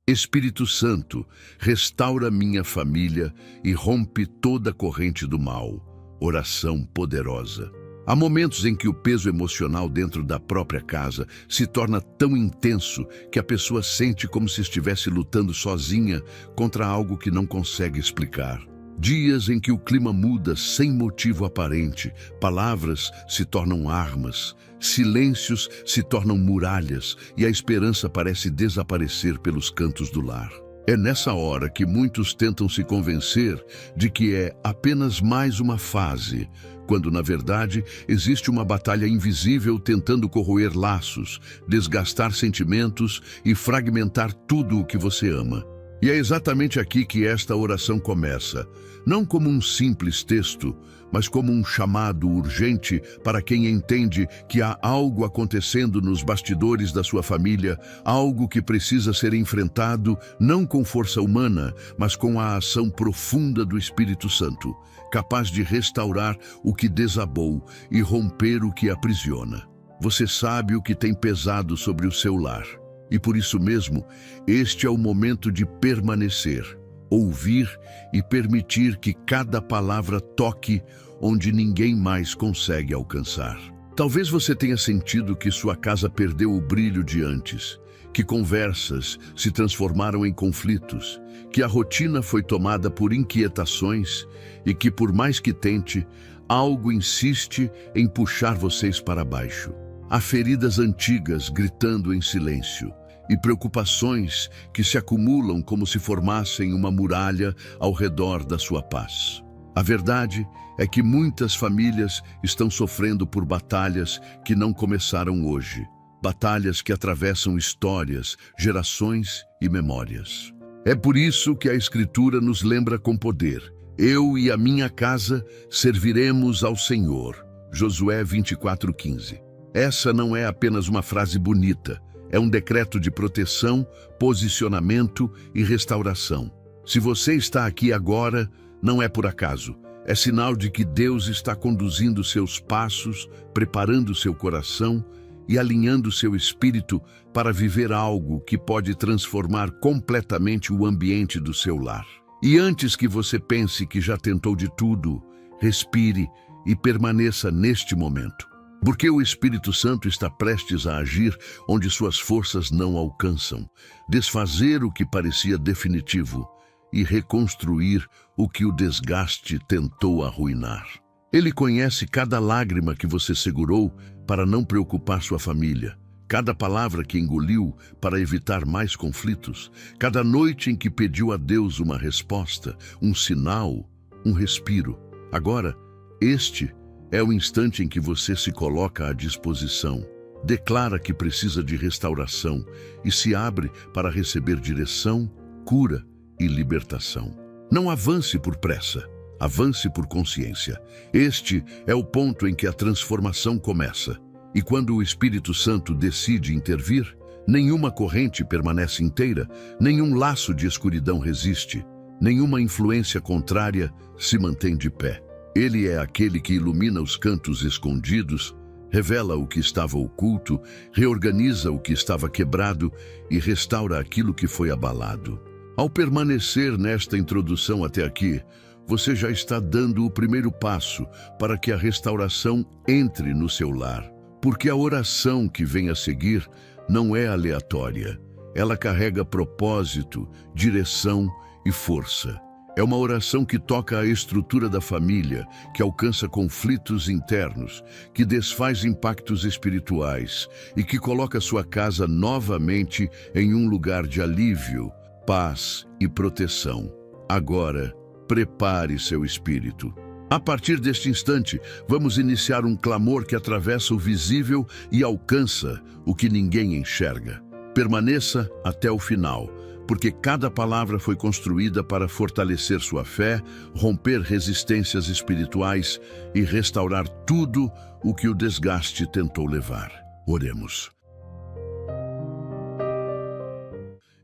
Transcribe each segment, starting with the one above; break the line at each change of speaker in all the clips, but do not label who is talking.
Espírito Santo, restaura minha família e rompe toda a corrente do mal. Oração poderosa. Há momentos em que o peso emocional dentro da própria casa se torna tão intenso que a pessoa sente como se estivesse lutando sozinha contra algo que não consegue explicar. Dias em que o clima muda sem motivo aparente, palavras se tornam armas, silêncios se tornam muralhas e a esperança parece desaparecer pelos cantos do lar. É nessa hora que muitos tentam se convencer de que é apenas mais uma fase, quando na verdade existe uma batalha invisível tentando corroer laços, desgastar sentimentos e fragmentar tudo o que você ama. E é exatamente aqui que esta oração começa, não como um simples texto, mas como um chamado urgente para quem entende que há algo acontecendo nos bastidores da sua família, algo que precisa ser enfrentado não com força humana, mas com a ação profunda do Espírito Santo, capaz de restaurar o que desabou e romper o que aprisiona. Você sabe o que tem pesado sobre o seu lar. E por isso mesmo, este é o momento de permanecer, ouvir e permitir que cada palavra toque onde ninguém mais consegue alcançar. Talvez você tenha sentido que sua casa perdeu o brilho de antes, que conversas se transformaram em conflitos, que a rotina foi tomada por inquietações e que, por mais que tente, algo insiste em puxar vocês para baixo. Há feridas antigas gritando em silêncio e preocupações que se acumulam como se formassem uma muralha ao redor da sua paz. A verdade é que muitas famílias estão sofrendo por batalhas que não começaram hoje, batalhas que atravessam histórias, gerações e memórias. É por isso que a Escritura nos lembra com poder: eu e a minha casa serviremos ao Senhor. Josué 24:15. Essa não é apenas uma frase bonita, é um decreto de proteção, posicionamento e restauração. Se você está aqui agora, não é por acaso. É sinal de que Deus está conduzindo seus passos, preparando seu coração e alinhando seu espírito para viver algo que pode transformar completamente o ambiente do seu lar. E antes que você pense que já tentou de tudo, respire e permaneça neste momento. Porque o Espírito Santo está prestes a agir onde suas forças não alcançam, desfazer o que parecia definitivo e reconstruir o que o desgaste tentou arruinar. Ele conhece cada lágrima que você segurou para não preocupar sua família, cada palavra que engoliu para evitar mais conflitos, cada noite em que pediu a Deus uma resposta, um sinal, um respiro. Agora, este é o instante em que você se coloca à disposição, declara que precisa de restauração e se abre para receber direção, cura e libertação. Não avance por pressa, avance por consciência. Este é o ponto em que a transformação começa. E quando o Espírito Santo decide intervir, nenhuma corrente permanece inteira, nenhum laço de escuridão resiste, nenhuma influência contrária se mantém de pé. Ele é aquele que ilumina os cantos escondidos, revela o que estava oculto, reorganiza o que estava quebrado e restaura aquilo que foi abalado. Ao permanecer nesta introdução até aqui, você já está dando o primeiro passo para que a restauração entre no seu lar. Porque a oração que vem a seguir não é aleatória. Ela carrega propósito, direção e força. É uma oração que toca a estrutura da família, que alcança conflitos internos, que desfaz impactos espirituais e que coloca sua casa novamente em um lugar de alívio, paz e proteção. Agora, prepare seu espírito. A partir deste instante, vamos iniciar um clamor que atravessa o visível e alcança o que ninguém enxerga. Permaneça até o final, porque cada palavra foi construída para fortalecer sua fé, romper resistências espirituais e restaurar tudo o que o desgaste tentou levar. Oremos.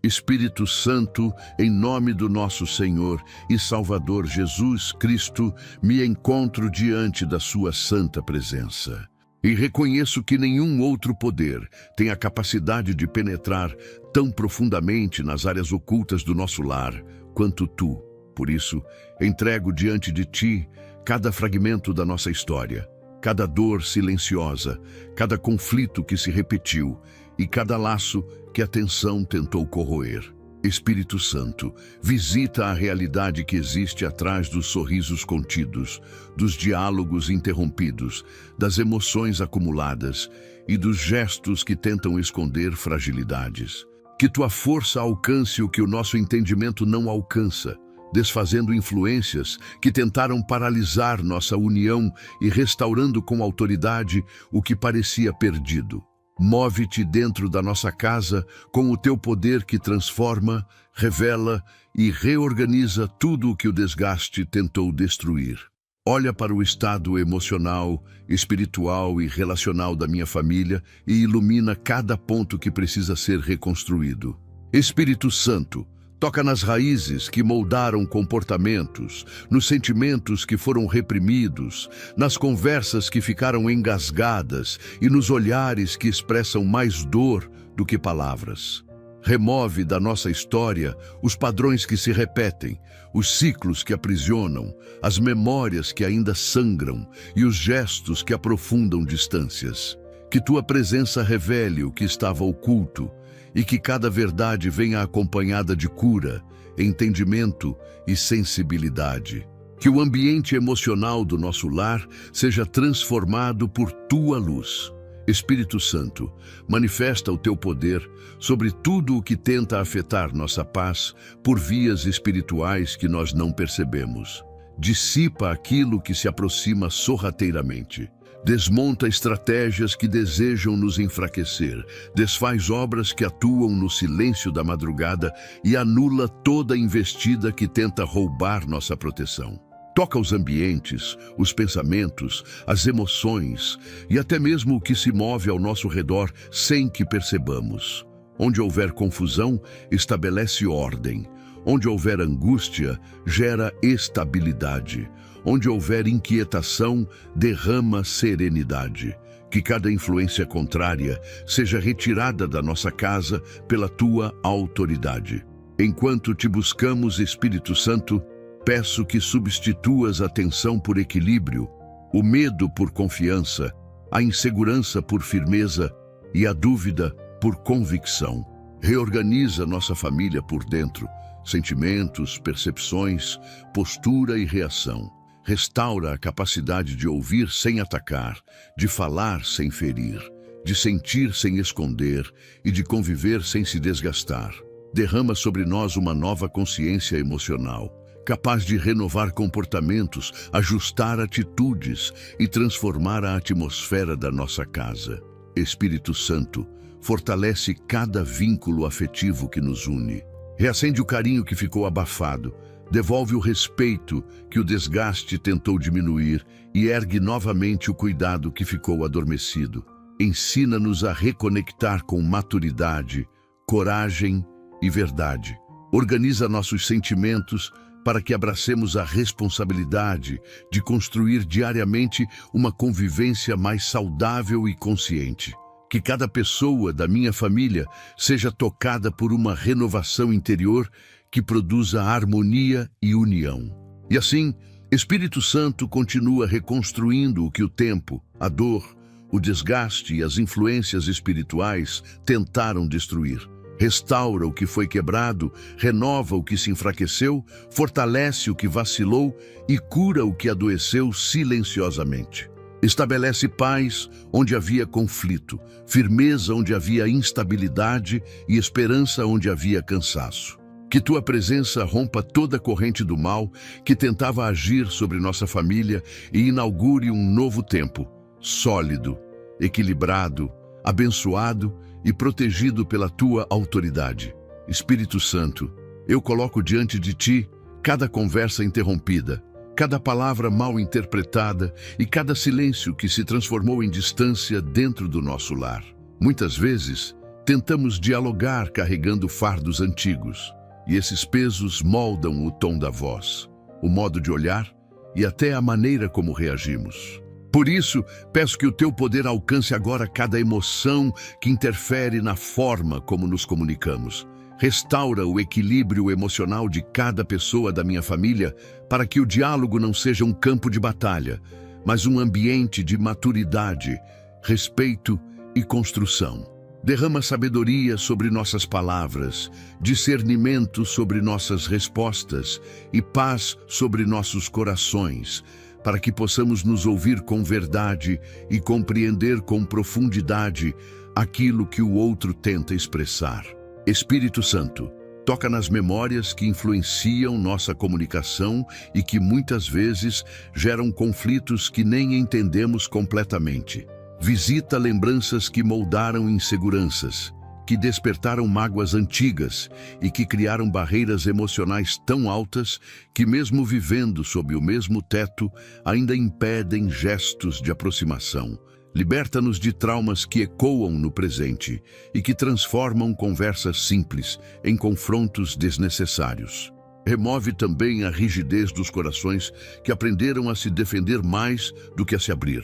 Espírito Santo, em nome do nosso Senhor e Salvador Jesus Cristo, me encontro diante da sua santa presença. E reconheço que nenhum outro poder tem a capacidade de penetrar tão profundamente nas áreas ocultas do nosso lar quanto tu. Por isso, entrego diante de ti cada fragmento da nossa história, cada dor silenciosa, cada conflito que se repetiu e cada laço que a tensão tentou corroer. Espírito Santo, visita a realidade que existe atrás dos sorrisos contidos, dos diálogos interrompidos, das emoções acumuladas e dos gestos que tentam esconder fragilidades. Que tua força alcance o que o nosso entendimento não alcança, desfazendo influências que tentaram paralisar nossa união e restaurando com autoridade o que parecia perdido. Move-te dentro da nossa casa com o teu poder que transforma, revela e reorganiza tudo o que o desgaste tentou destruir. Olha para o estado emocional, espiritual e relacional da minha família e ilumina cada ponto que precisa ser reconstruído. Espírito Santo, toca nas raízes que moldaram comportamentos, nos sentimentos que foram reprimidos, nas conversas que ficaram engasgadas e nos olhares que expressam mais dor do que palavras. Remove da nossa história os padrões que se repetem, os ciclos que aprisionam, as memórias que ainda sangram e os gestos que aprofundam distâncias. Que tua presença revele o que estava oculto, e que cada verdade venha acompanhada de cura, entendimento e sensibilidade. Que o ambiente emocional do nosso lar seja transformado por tua luz. Espírito Santo, manifesta o teu poder sobre tudo o que tenta afetar nossa paz por vias espirituais que nós não percebemos. Dissipa aquilo que se aproxima sorrateiramente. Desmonta estratégias que desejam nos enfraquecer, desfaz obras que atuam no silêncio da madrugada e anula toda investida que tenta roubar nossa proteção. Toca os ambientes, os pensamentos, as emoções e até mesmo o que se move ao nosso redor sem que percebamos. Onde houver confusão, estabelece ordem. Onde houver angústia, gera estabilidade. Onde houver inquietação, derrama serenidade. Que cada influência contrária seja retirada da nossa casa pela tua autoridade. Enquanto te buscamos, Espírito Santo, peço que substituas a tensão por equilíbrio, o medo por confiança, a insegurança por firmeza e a dúvida por convicção. Reorganiza nossa família por dentro, sentimentos, percepções, postura e reação. Restaura a capacidade de ouvir sem atacar, de falar sem ferir, de sentir sem esconder e de conviver sem se desgastar. Derrama sobre nós uma nova consciência emocional, capaz de renovar comportamentos, ajustar atitudes e transformar a atmosfera da nossa casa. Espírito Santo, fortalece cada vínculo afetivo que nos une. Reacende o carinho que ficou abafado, devolve o respeito que o desgaste tentou diminuir e ergue novamente o cuidado que ficou adormecido. Ensina-nos a reconectar com maturidade, coragem e verdade. Organiza nossos sentimentos para que abracemos a responsabilidade de construir diariamente uma convivência mais saudável e consciente. Que cada pessoa da minha família seja tocada por uma renovação interior que produza harmonia e união. E assim, Espírito Santo continua reconstruindo o que o tempo, a dor, o desgaste e as influências espirituais tentaram destruir. Restaura o que foi quebrado, renova o que se enfraqueceu, fortalece o que vacilou e cura o que adoeceu silenciosamente. Estabelece paz onde havia conflito, firmeza onde havia instabilidade e esperança onde havia cansaço. Que tua presença rompa toda a corrente do mal que tentava agir sobre nossa família e inaugure um novo tempo, sólido, equilibrado, abençoado e protegido pela tua autoridade. Espírito Santo, eu coloco diante de ti cada conversa interrompida, cada palavra mal interpretada e cada silêncio que se transformou em distância dentro do nosso lar. Muitas vezes, tentamos dialogar carregando fardos antigos, e esses pesos moldam o tom da voz, o modo de olhar e até a maneira como reagimos. Por isso, peço que o teu poder alcance agora cada emoção que interfere na forma como nos comunicamos. Restaura o equilíbrio emocional de cada pessoa da minha família para que o diálogo não seja um campo de batalha, mas um ambiente de maturidade, respeito e construção. Derrama sabedoria sobre nossas palavras, discernimento sobre nossas respostas e paz sobre nossos corações, para que possamos nos ouvir com verdade e compreender com profundidade aquilo que o outro tenta expressar. Espírito Santo, toca nas memórias que influenciam nossa comunicação e que muitas vezes geram conflitos que nem entendemos completamente. Visita lembranças que moldaram inseguranças, que despertaram mágoas antigas e que criaram barreiras emocionais tão altas que, mesmo vivendo sob o mesmo teto, ainda impedem gestos de aproximação. Liberta-nos de traumas que ecoam no presente e que transformam conversas simples em confrontos desnecessários. Remove também a rigidez dos corações que aprenderam a se defender mais do que a se abrir,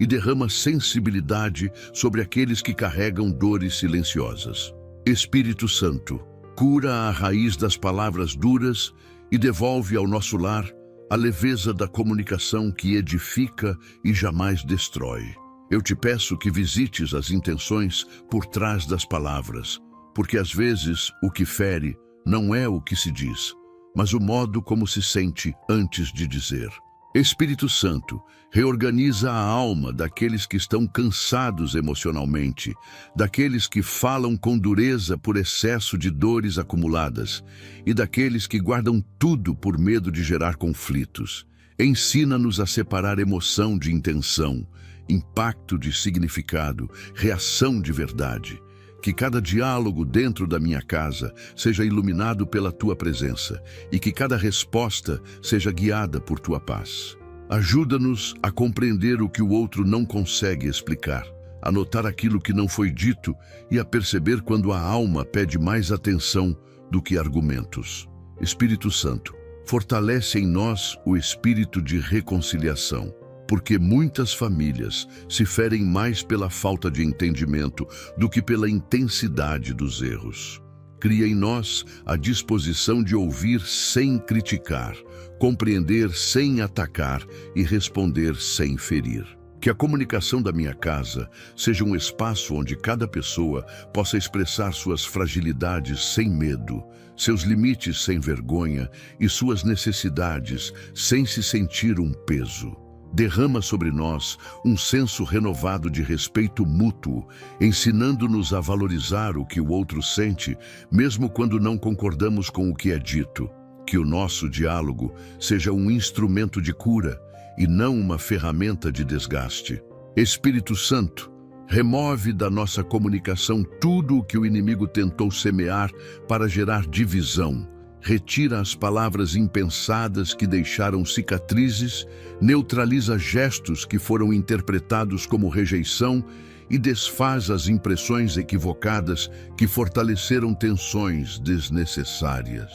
e derrama sensibilidade sobre aqueles que carregam dores silenciosas. Espírito Santo, cura a raiz das palavras duras e devolve ao nosso lar a leveza da comunicação que edifica e jamais destrói. Eu te peço que visites as intenções por trás das palavras, porque às vezes o que fere não é o que se diz, mas o modo como se sente antes de dizer. Espírito Santo, reorganiza a alma daqueles que estão cansados emocionalmente, daqueles que falam com dureza por excesso de dores acumuladas e daqueles que guardam tudo por medo de gerar conflitos. Ensina-nos a separar emoção de intenção, impacto de significado, reação de verdade. Que cada diálogo dentro da minha casa seja iluminado pela tua presença e que cada resposta seja guiada por tua paz. Ajuda-nos a compreender o que o outro não consegue explicar, a notar aquilo que não foi dito e a perceber quando a alma pede mais atenção do que argumentos. Espírito Santo, fortalece em nós o espírito de reconciliação, porque muitas famílias se ferem mais pela falta de entendimento do que pela intensidade dos erros. Cria em nós a disposição de ouvir sem criticar, compreender sem atacar e responder sem ferir. Que a comunicação da minha casa seja um espaço onde cada pessoa possa expressar suas fragilidades sem medo, seus limites sem vergonha e suas necessidades sem se sentir um peso. Derrama sobre nós um senso renovado de respeito mútuo, ensinando-nos a valorizar o que o outro sente, mesmo quando não concordamos com o que é dito. Que o nosso diálogo seja um instrumento de cura e não uma ferramenta de desgaste. Espírito Santo, remove da nossa comunicação tudo o que o inimigo tentou semear para gerar divisão. Retira as palavras impensadas que deixaram cicatrizes, neutraliza gestos que foram interpretados como rejeição e desfaz as impressões equivocadas que fortaleceram tensões desnecessárias.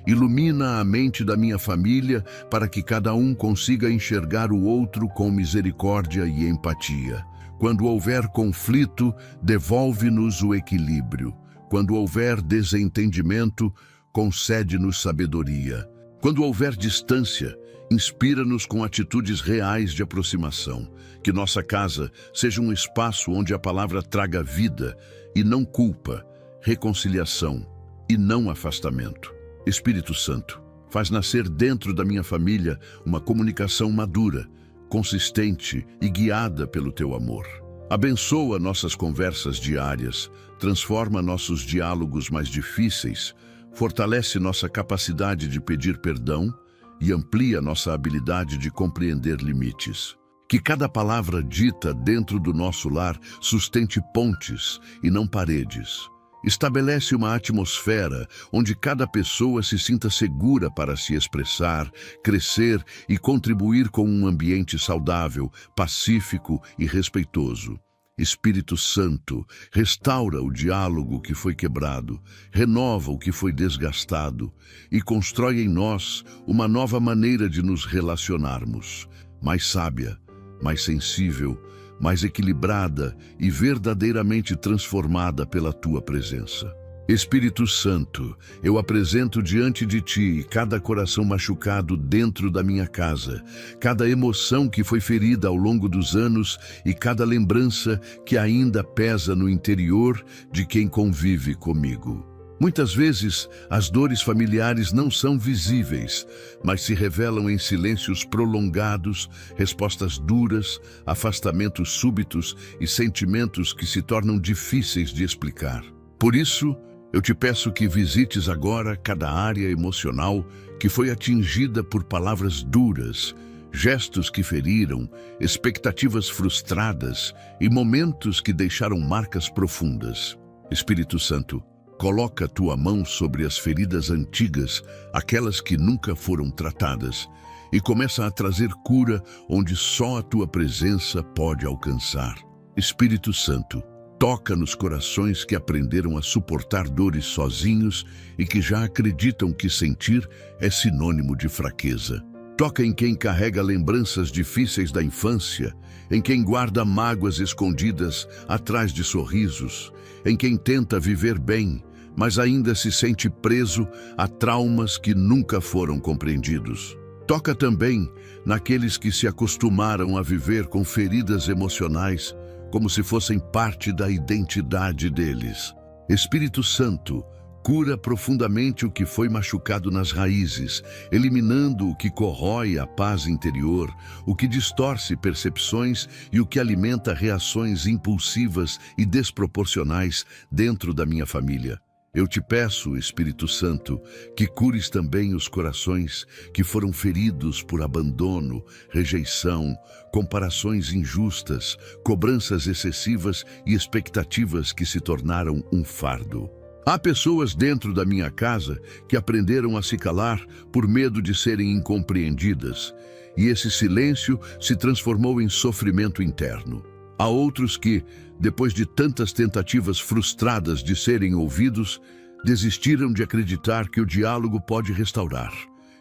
Ilumina a mente da minha família para que cada um consiga enxergar o outro com misericórdia e empatia. Quando houver conflito, devolve-nos o equilíbrio. Quando houver desentendimento, concede-nos sabedoria. Quando houver distância, inspira-nos com atitudes reais de aproximação. Que nossa casa seja um espaço onde a palavra traga vida e não culpa, reconciliação e não afastamento. Espírito Santo, faz nascer dentro da minha família uma comunicação madura, consistente e guiada pelo teu amor. Abençoa nossas conversas diárias, transforma nossos diálogos mais difíceis, fortalece nossa capacidade de pedir perdão e amplia nossa habilidade de compreender limites. Que cada palavra dita dentro do nosso lar sustente pontes e não paredes. Estabelece uma atmosfera onde cada pessoa se sinta segura para se expressar, crescer e contribuir com um ambiente saudável, pacífico e respeitoso. Espírito Santo, restaura o diálogo que foi quebrado, renova o que foi desgastado e constrói em nós uma nova maneira de nos relacionarmos, mais sábia, mais sensível, mais equilibrada e verdadeiramente transformada pela tua presença. Espírito Santo, eu apresento diante de ti cada coração machucado dentro da minha casa, cada emoção que foi ferida ao longo dos anos e cada lembrança que ainda pesa no interior de quem convive comigo. Muitas vezes, as dores familiares não são visíveis, mas se revelam em silêncios prolongados, respostas duras, afastamentos súbitos e sentimentos que se tornam difíceis de explicar. Por isso, eu te peço que visites agora cada área emocional que foi atingida por palavras duras, gestos que feriram, expectativas frustradas e momentos que deixaram marcas profundas. Espírito Santo, coloca tua mão sobre as feridas antigas, aquelas que nunca foram tratadas, e começa a trazer cura onde só a tua presença pode alcançar. Espírito Santo, toca nos corações que aprenderam a suportar dores sozinhos e que já acreditam que sentir é sinônimo de fraqueza. Toca em quem carrega lembranças difíceis da infância, em quem guarda mágoas escondidas atrás de sorrisos, em quem tenta viver bem, mas ainda se sente preso a traumas que nunca foram compreendidos. Toca também naqueles que se acostumaram a viver com feridas emocionais, como se fossem parte da identidade deles. Espírito Santo, cura profundamente o que foi machucado nas raízes, eliminando o que corrói a paz interior, o que distorce percepções e o que alimenta reações impulsivas e desproporcionais dentro da minha família. Eu te peço, Espírito Santo, que cures também os corações que foram feridos por abandono, rejeição, comparações injustas, cobranças excessivas e expectativas que se tornaram um fardo. Há pessoas dentro da minha casa que aprenderam a se calar por medo de serem incompreendidas, e esse silêncio se transformou em sofrimento interno. Há outros que, depois de tantas tentativas frustradas de serem ouvidos, desistiram de acreditar que o diálogo pode restaurar.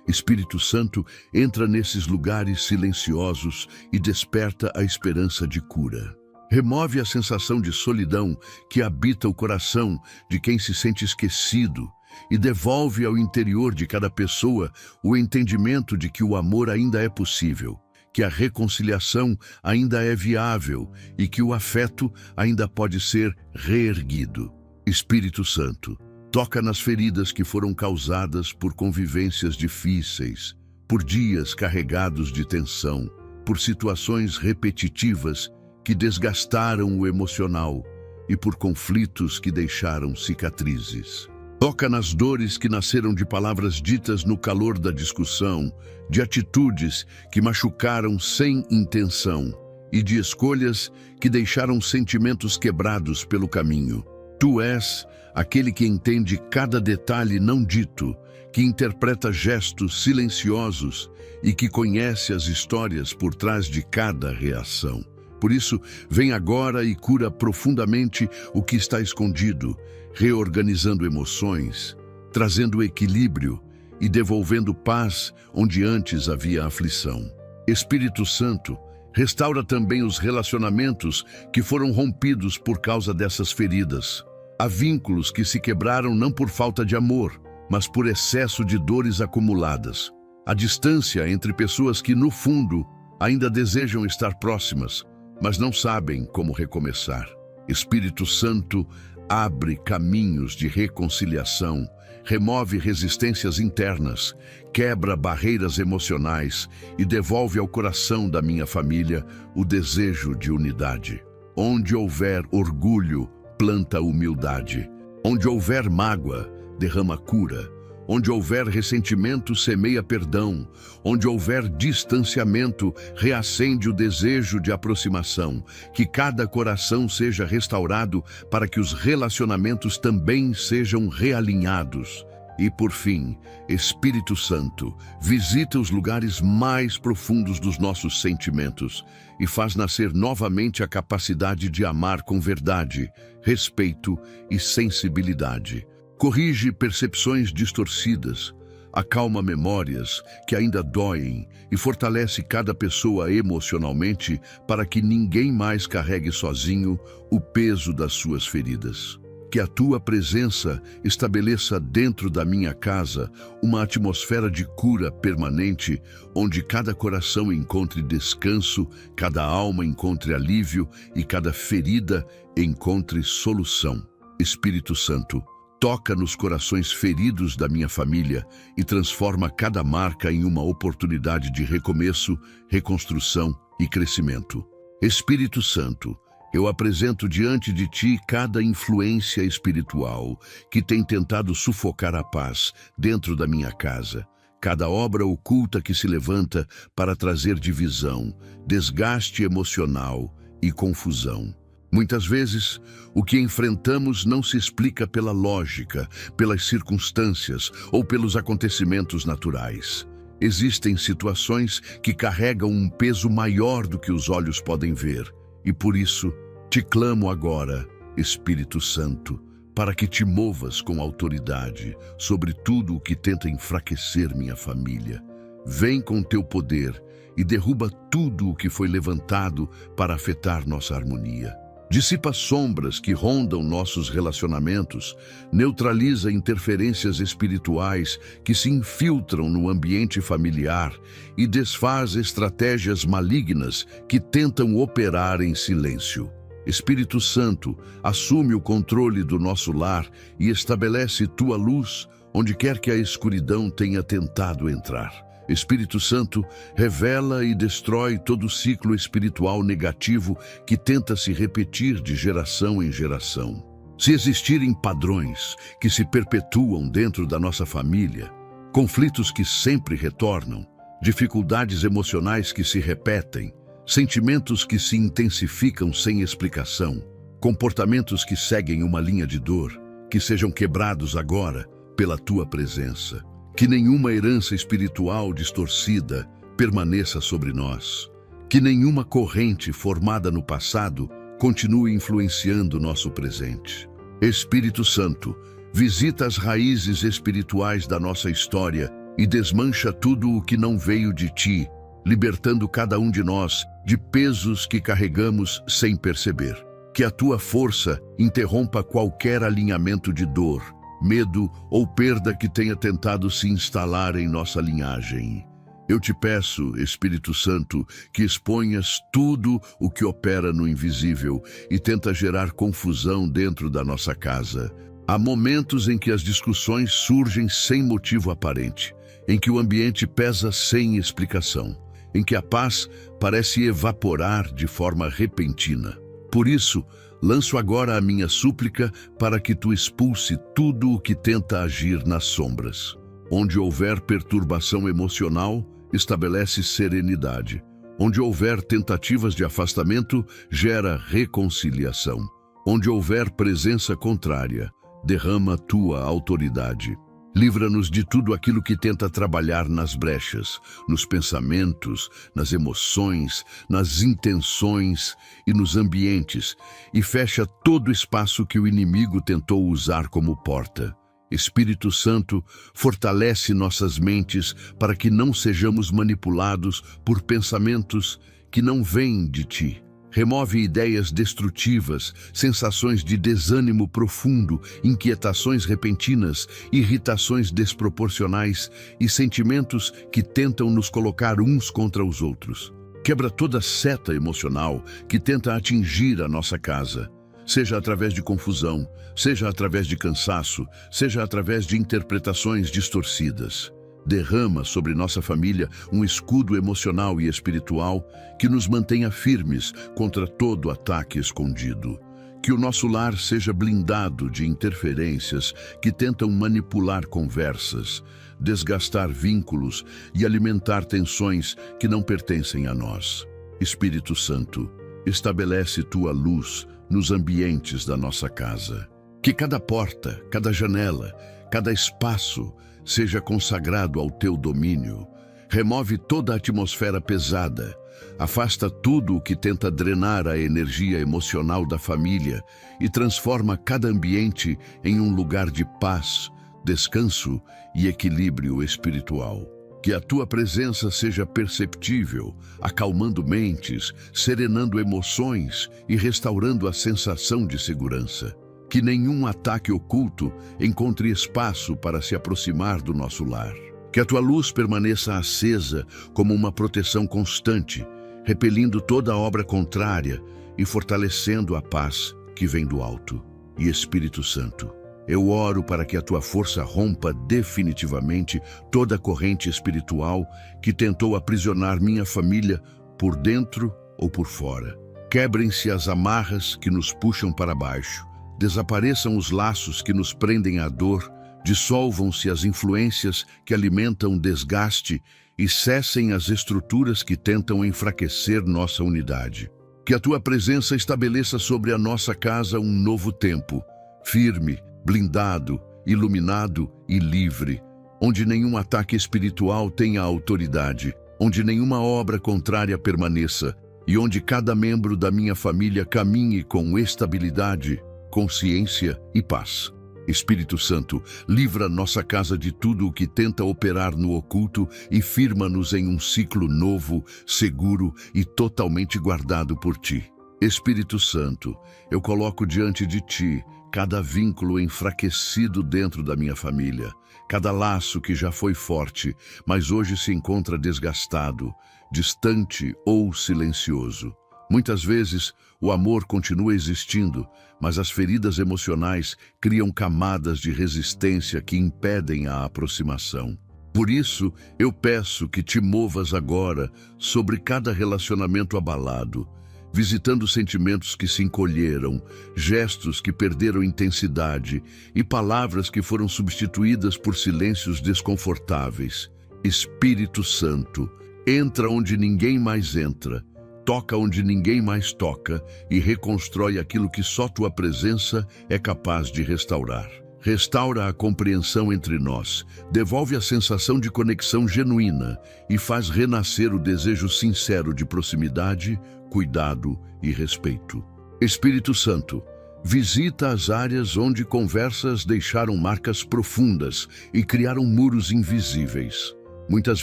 Espírito Santo, entra nesses lugares silenciosos e desperta a esperança de cura. Remove a sensação de solidão que habita o coração de quem se sente esquecido e devolve ao interior de cada pessoa o entendimento de que o amor ainda é possível, que a reconciliação ainda é viável e que o afeto ainda pode ser reerguido. Espírito Santo, toca nas feridas que foram causadas por convivências difíceis, por dias carregados de tensão, por situações repetitivas que desgastaram o emocional e por conflitos que deixaram cicatrizes. Toca nas dores que nasceram de palavras ditas no calor da discussão, de atitudes que machucaram sem intenção e de escolhas que deixaram sentimentos quebrados pelo caminho. Tu és aquele que entende cada detalhe não dito, que interpreta gestos silenciosos e que conhece as histórias por trás de cada reação. Por isso, vem agora e cura profundamente o que está escondido, reorganizando emoções, trazendo equilíbrio e devolvendo paz onde antes havia aflição. Espírito Santo, restaura também os relacionamentos que foram rompidos por causa dessas feridas. Há vínculos que se quebraram não por falta de amor, mas por excesso de dores acumuladas. Há distância entre pessoas que, no fundo, ainda desejam estar próximas, mas não sabem como recomeçar. Espírito Santo, abre caminhos de reconciliação, remove resistências internas, quebra barreiras emocionais e devolve ao coração da minha família o desejo de unidade. Onde houver orgulho, planta humildade. Onde houver mágoa, derrama cura. Onde houver ressentimento, semeia perdão. Onde houver distanciamento, reacende o desejo de aproximação. Que cada coração seja restaurado para que os relacionamentos também sejam realinhados. E, por fim, Espírito Santo, visita os lugares mais profundos dos nossos sentimentos e faz nascer novamente a capacidade de amar com verdade, respeito e sensibilidade. Corrige percepções distorcidas, acalma memórias que ainda doem e fortalece cada pessoa emocionalmente para que ninguém mais carregue sozinho o peso das suas feridas. Que a tua presença estabeleça dentro da minha casa uma atmosfera de cura permanente, onde cada coração encontre descanso, cada alma encontre alívio e cada ferida encontre solução. Espírito Santo, toca nos corações feridos da minha família e transforma cada marca em uma oportunidade de recomeço, reconstrução e crescimento. Espírito Santo, eu apresento diante de ti cada influência espiritual que tem tentado sufocar a paz dentro da minha casa, cada obra oculta que se levanta para trazer divisão, desgaste emocional e confusão. Muitas vezes, o que enfrentamos não se explica pela lógica, pelas circunstâncias ou pelos acontecimentos naturais. Existem situações que carregam um peso maior do que os olhos podem ver, e por isso, te clamo agora, Espírito Santo, para que te movas com autoridade sobre tudo o que tenta enfraquecer minha família. Vem com teu poder e derruba tudo o que foi levantado para afetar nossa harmonia. Dissipa sombras que rondam nossos relacionamentos, neutraliza interferências espirituais que se infiltram no ambiente familiar e desfaz estratégias malignas que tentam operar em silêncio. Espírito Santo, assume o controle do nosso lar e estabelece tua luz onde quer que a escuridão tenha tentado entrar. Espírito Santo, revela e destrói todo ciclo espiritual negativo que tenta se repetir de geração em geração. Se existirem padrões que se perpetuam dentro da nossa família, conflitos que sempre retornam, dificuldades emocionais que se repetem, sentimentos que se intensificam sem explicação, comportamentos que seguem uma linha de dor, que sejam quebrados agora pela tua presença. Que nenhuma herança espiritual distorcida permaneça sobre nós. Que nenhuma corrente formada no passado continue influenciando nosso presente. Espírito Santo, visita as raízes espirituais da nossa história e desmancha tudo o que não veio de ti, libertando cada um de nós de pesos que carregamos sem perceber. Que a tua força interrompa qualquer alinhamento de dor, medo ou perda que tenha tentado se instalar em nossa linhagem. Eu te peço, Espírito Santo, que exponhas tudo o que opera no invisível e tenta gerar confusão dentro da nossa casa. Há momentos em que as discussões surgem sem motivo aparente, em que o ambiente pesa sem explicação, em que a paz parece evaporar de forma repentina. Por isso, lanço agora a minha súplica para que tu expulse tudo o que tenta agir nas sombras. Onde houver perturbação emocional, estabelece serenidade. Onde houver tentativas de afastamento, gera reconciliação. Onde houver presença contrária, derrama tua autoridade. Livra-nos de tudo aquilo que tenta trabalhar nas brechas, nos pensamentos, nas emoções, nas intenções e nos ambientes, e fecha todo espaço que o inimigo tentou usar como porta. Espírito Santo, fortalece nossas mentes para que não sejamos manipulados por pensamentos que não vêm de ti. Remove ideias destrutivas, sensações de desânimo profundo, inquietações repentinas, irritações desproporcionais e sentimentos que tentam nos colocar uns contra os outros. Quebra toda seta emocional que tenta atingir a nossa casa, seja através de confusão, seja através de cansaço, seja através de interpretações distorcidas. Derrama sobre nossa família um escudo emocional e espiritual que nos mantenha firmes contra todo ataque escondido. Que o nosso lar seja blindado de interferências que tentam manipular conversas, desgastar vínculos e alimentar tensões que não pertencem a nós. Espírito Santo, estabelece tua luz nos ambientes da nossa casa. Que cada porta, cada janela, cada espaço seja consagrado ao teu domínio. Remove toda a atmosfera pesada, afasta tudo o que tenta drenar a energia emocional da família e transforma cada ambiente em um lugar de paz, descanso e equilíbrio espiritual. Que a tua presença seja perceptível, acalmando mentes, serenando emoções e restaurando a sensação de segurança. Que nenhum ataque oculto encontre espaço para se aproximar do nosso lar. Que a tua luz permaneça acesa como uma proteção constante, repelindo toda obra contrária e fortalecendo a paz que vem do alto. E Espírito Santo, eu oro para que a tua força rompa definitivamente toda a corrente espiritual que tentou aprisionar minha família por dentro ou por fora. Quebrem-se as amarras que nos puxam para baixo, desapareçam os laços que nos prendem à dor, dissolvam-se as influências que alimentam o desgaste e cessem as estruturas que tentam enfraquecer nossa unidade. Que a tua presença estabeleça sobre a nossa casa um novo tempo, firme, blindado, iluminado e livre, onde nenhum ataque espiritual tenha autoridade, onde nenhuma obra contrária permaneça e onde cada membro da minha família caminhe com estabilidade, consciência e paz. Espírito Santo, livra nossa casa de tudo o que tenta operar no oculto e firma-nos em um ciclo novo, seguro e totalmente guardado por ti. Espírito Santo, eu coloco diante de ti cada vínculo enfraquecido dentro da minha família, cada laço que já foi forte, mas hoje se encontra desgastado, distante ou silencioso. Muitas vezes, o amor continua existindo, mas as feridas emocionais criam camadas de resistência que impedem a aproximação. Por isso, eu peço que te movas agora sobre cada relacionamento abalado, visitando sentimentos que se encolheram, gestos que perderam intensidade e palavras que foram substituídas por silêncios desconfortáveis. Espírito Santo, entra onde ninguém mais entra, toca onde ninguém mais toca e reconstrói aquilo que só tua presença é capaz de restaurar. Restaura a compreensão entre nós, devolve a sensação de conexão genuína e faz renascer o desejo sincero de proximidade, cuidado e respeito. Espírito Santo, visita as áreas onde conversas deixaram marcas profundas e criaram muros invisíveis. Muitas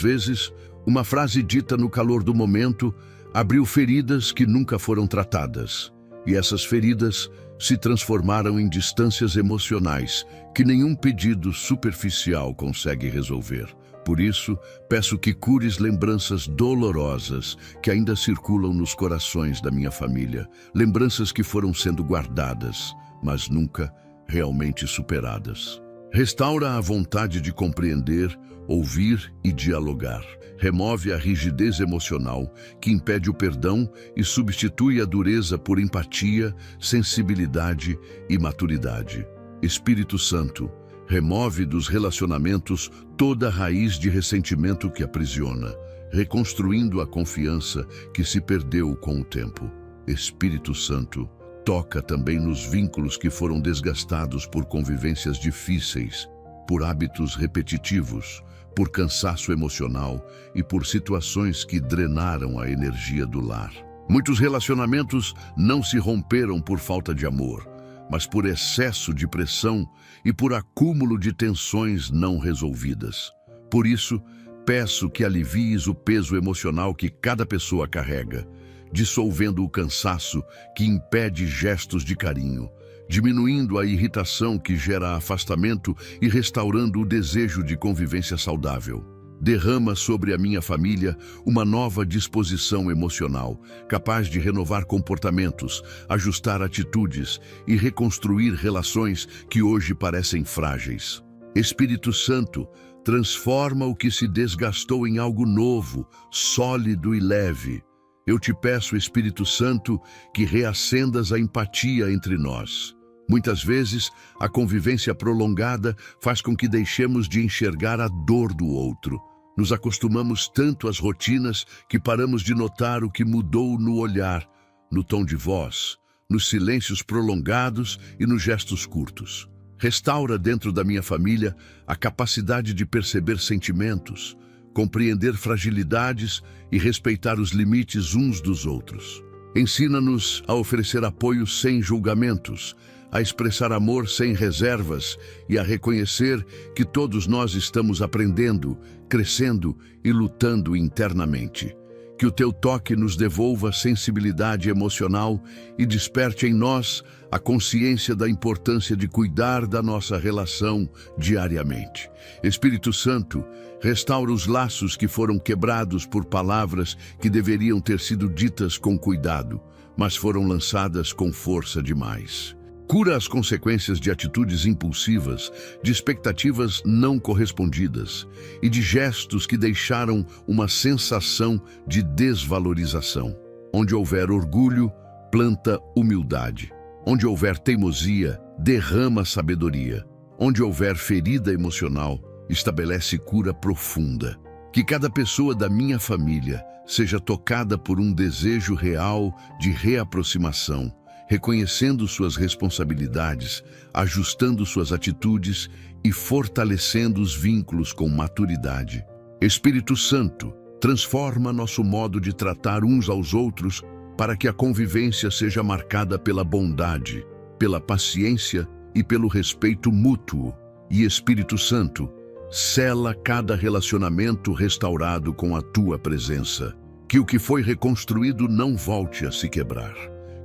vezes, uma frase dita no calor do momento abriu feridas que nunca foram tratadas, e essas feridas se transformaram em distâncias emocionais que nenhum pedido superficial consegue resolver. Por isso, peço que cures lembranças dolorosas que ainda circulam nos corações da minha família, lembranças que foram sendo guardadas, mas nunca realmente superadas. Restaura a vontade de compreender, ouvir e dialogar. Remove a rigidez emocional que impede o perdão e substitui a dureza por empatia, sensibilidade e maturidade. Espírito Santo, remove dos relacionamentos toda a raiz de ressentimento que aprisiona, reconstruindo a confiança que se perdeu com o tempo. Espírito Santo, toca também nos vínculos que foram desgastados por convivências difíceis, por hábitos repetitivos, por cansaço emocional e por situações que drenaram a energia do lar. Muitos relacionamentos não se romperam por falta de amor, mas por excesso de pressão e por acúmulo de tensões não resolvidas. Por isso, peço que alivies o peso emocional que cada pessoa carrega, dissolvendo o cansaço que impede gestos de carinho, diminuindo a irritação que gera afastamento e restaurando o desejo de convivência saudável. Derrama sobre a minha família uma nova disposição emocional, capaz de renovar comportamentos, ajustar atitudes e reconstruir relações que hoje parecem frágeis. Espírito Santo, transforma o que se desgastou em algo novo, sólido e leve. Eu te peço, Espírito Santo, que reacendas a empatia entre nós. Muitas vezes, a convivência prolongada faz com que deixemos de enxergar a dor do outro. Nos acostumamos tanto às rotinas que paramos de notar o que mudou no olhar, no tom de voz, nos silêncios prolongados e nos gestos curtos. Restaura dentro da minha família a capacidade de perceber sentimentos, compreender fragilidades e respeitar os limites uns dos outros. Ensina-nos a oferecer apoio sem julgamentos, a expressar amor sem reservas e a reconhecer que todos nós estamos aprendendo, crescendo e lutando internamente. Que o teu toque nos devolva sensibilidade emocional e desperte em nós a consciência da importância de cuidar da nossa relação diariamente. Espírito Santo, restaura os laços que foram quebrados por palavras que deveriam ter sido ditas com cuidado, mas foram lançadas com força demais. Cura as consequências de atitudes impulsivas, de expectativas não correspondidas e de gestos que deixaram uma sensação de desvalorização. Onde houver orgulho, planta humildade. Onde houver teimosia, derrama sabedoria. Onde houver ferida emocional, estabelece cura profunda. Que cada pessoa da minha família seja tocada por um desejo real de reaproximação, reconhecendo suas responsabilidades, ajustando suas atitudes e fortalecendo os vínculos com maturidade. Espírito Santo, transforma nosso modo de tratar uns aos outros para que a convivência seja marcada pela bondade, pela paciência e pelo respeito mútuo. E Espírito Santo, sela cada relacionamento restaurado com a tua presença. Que o que foi reconstruído não volte a se quebrar.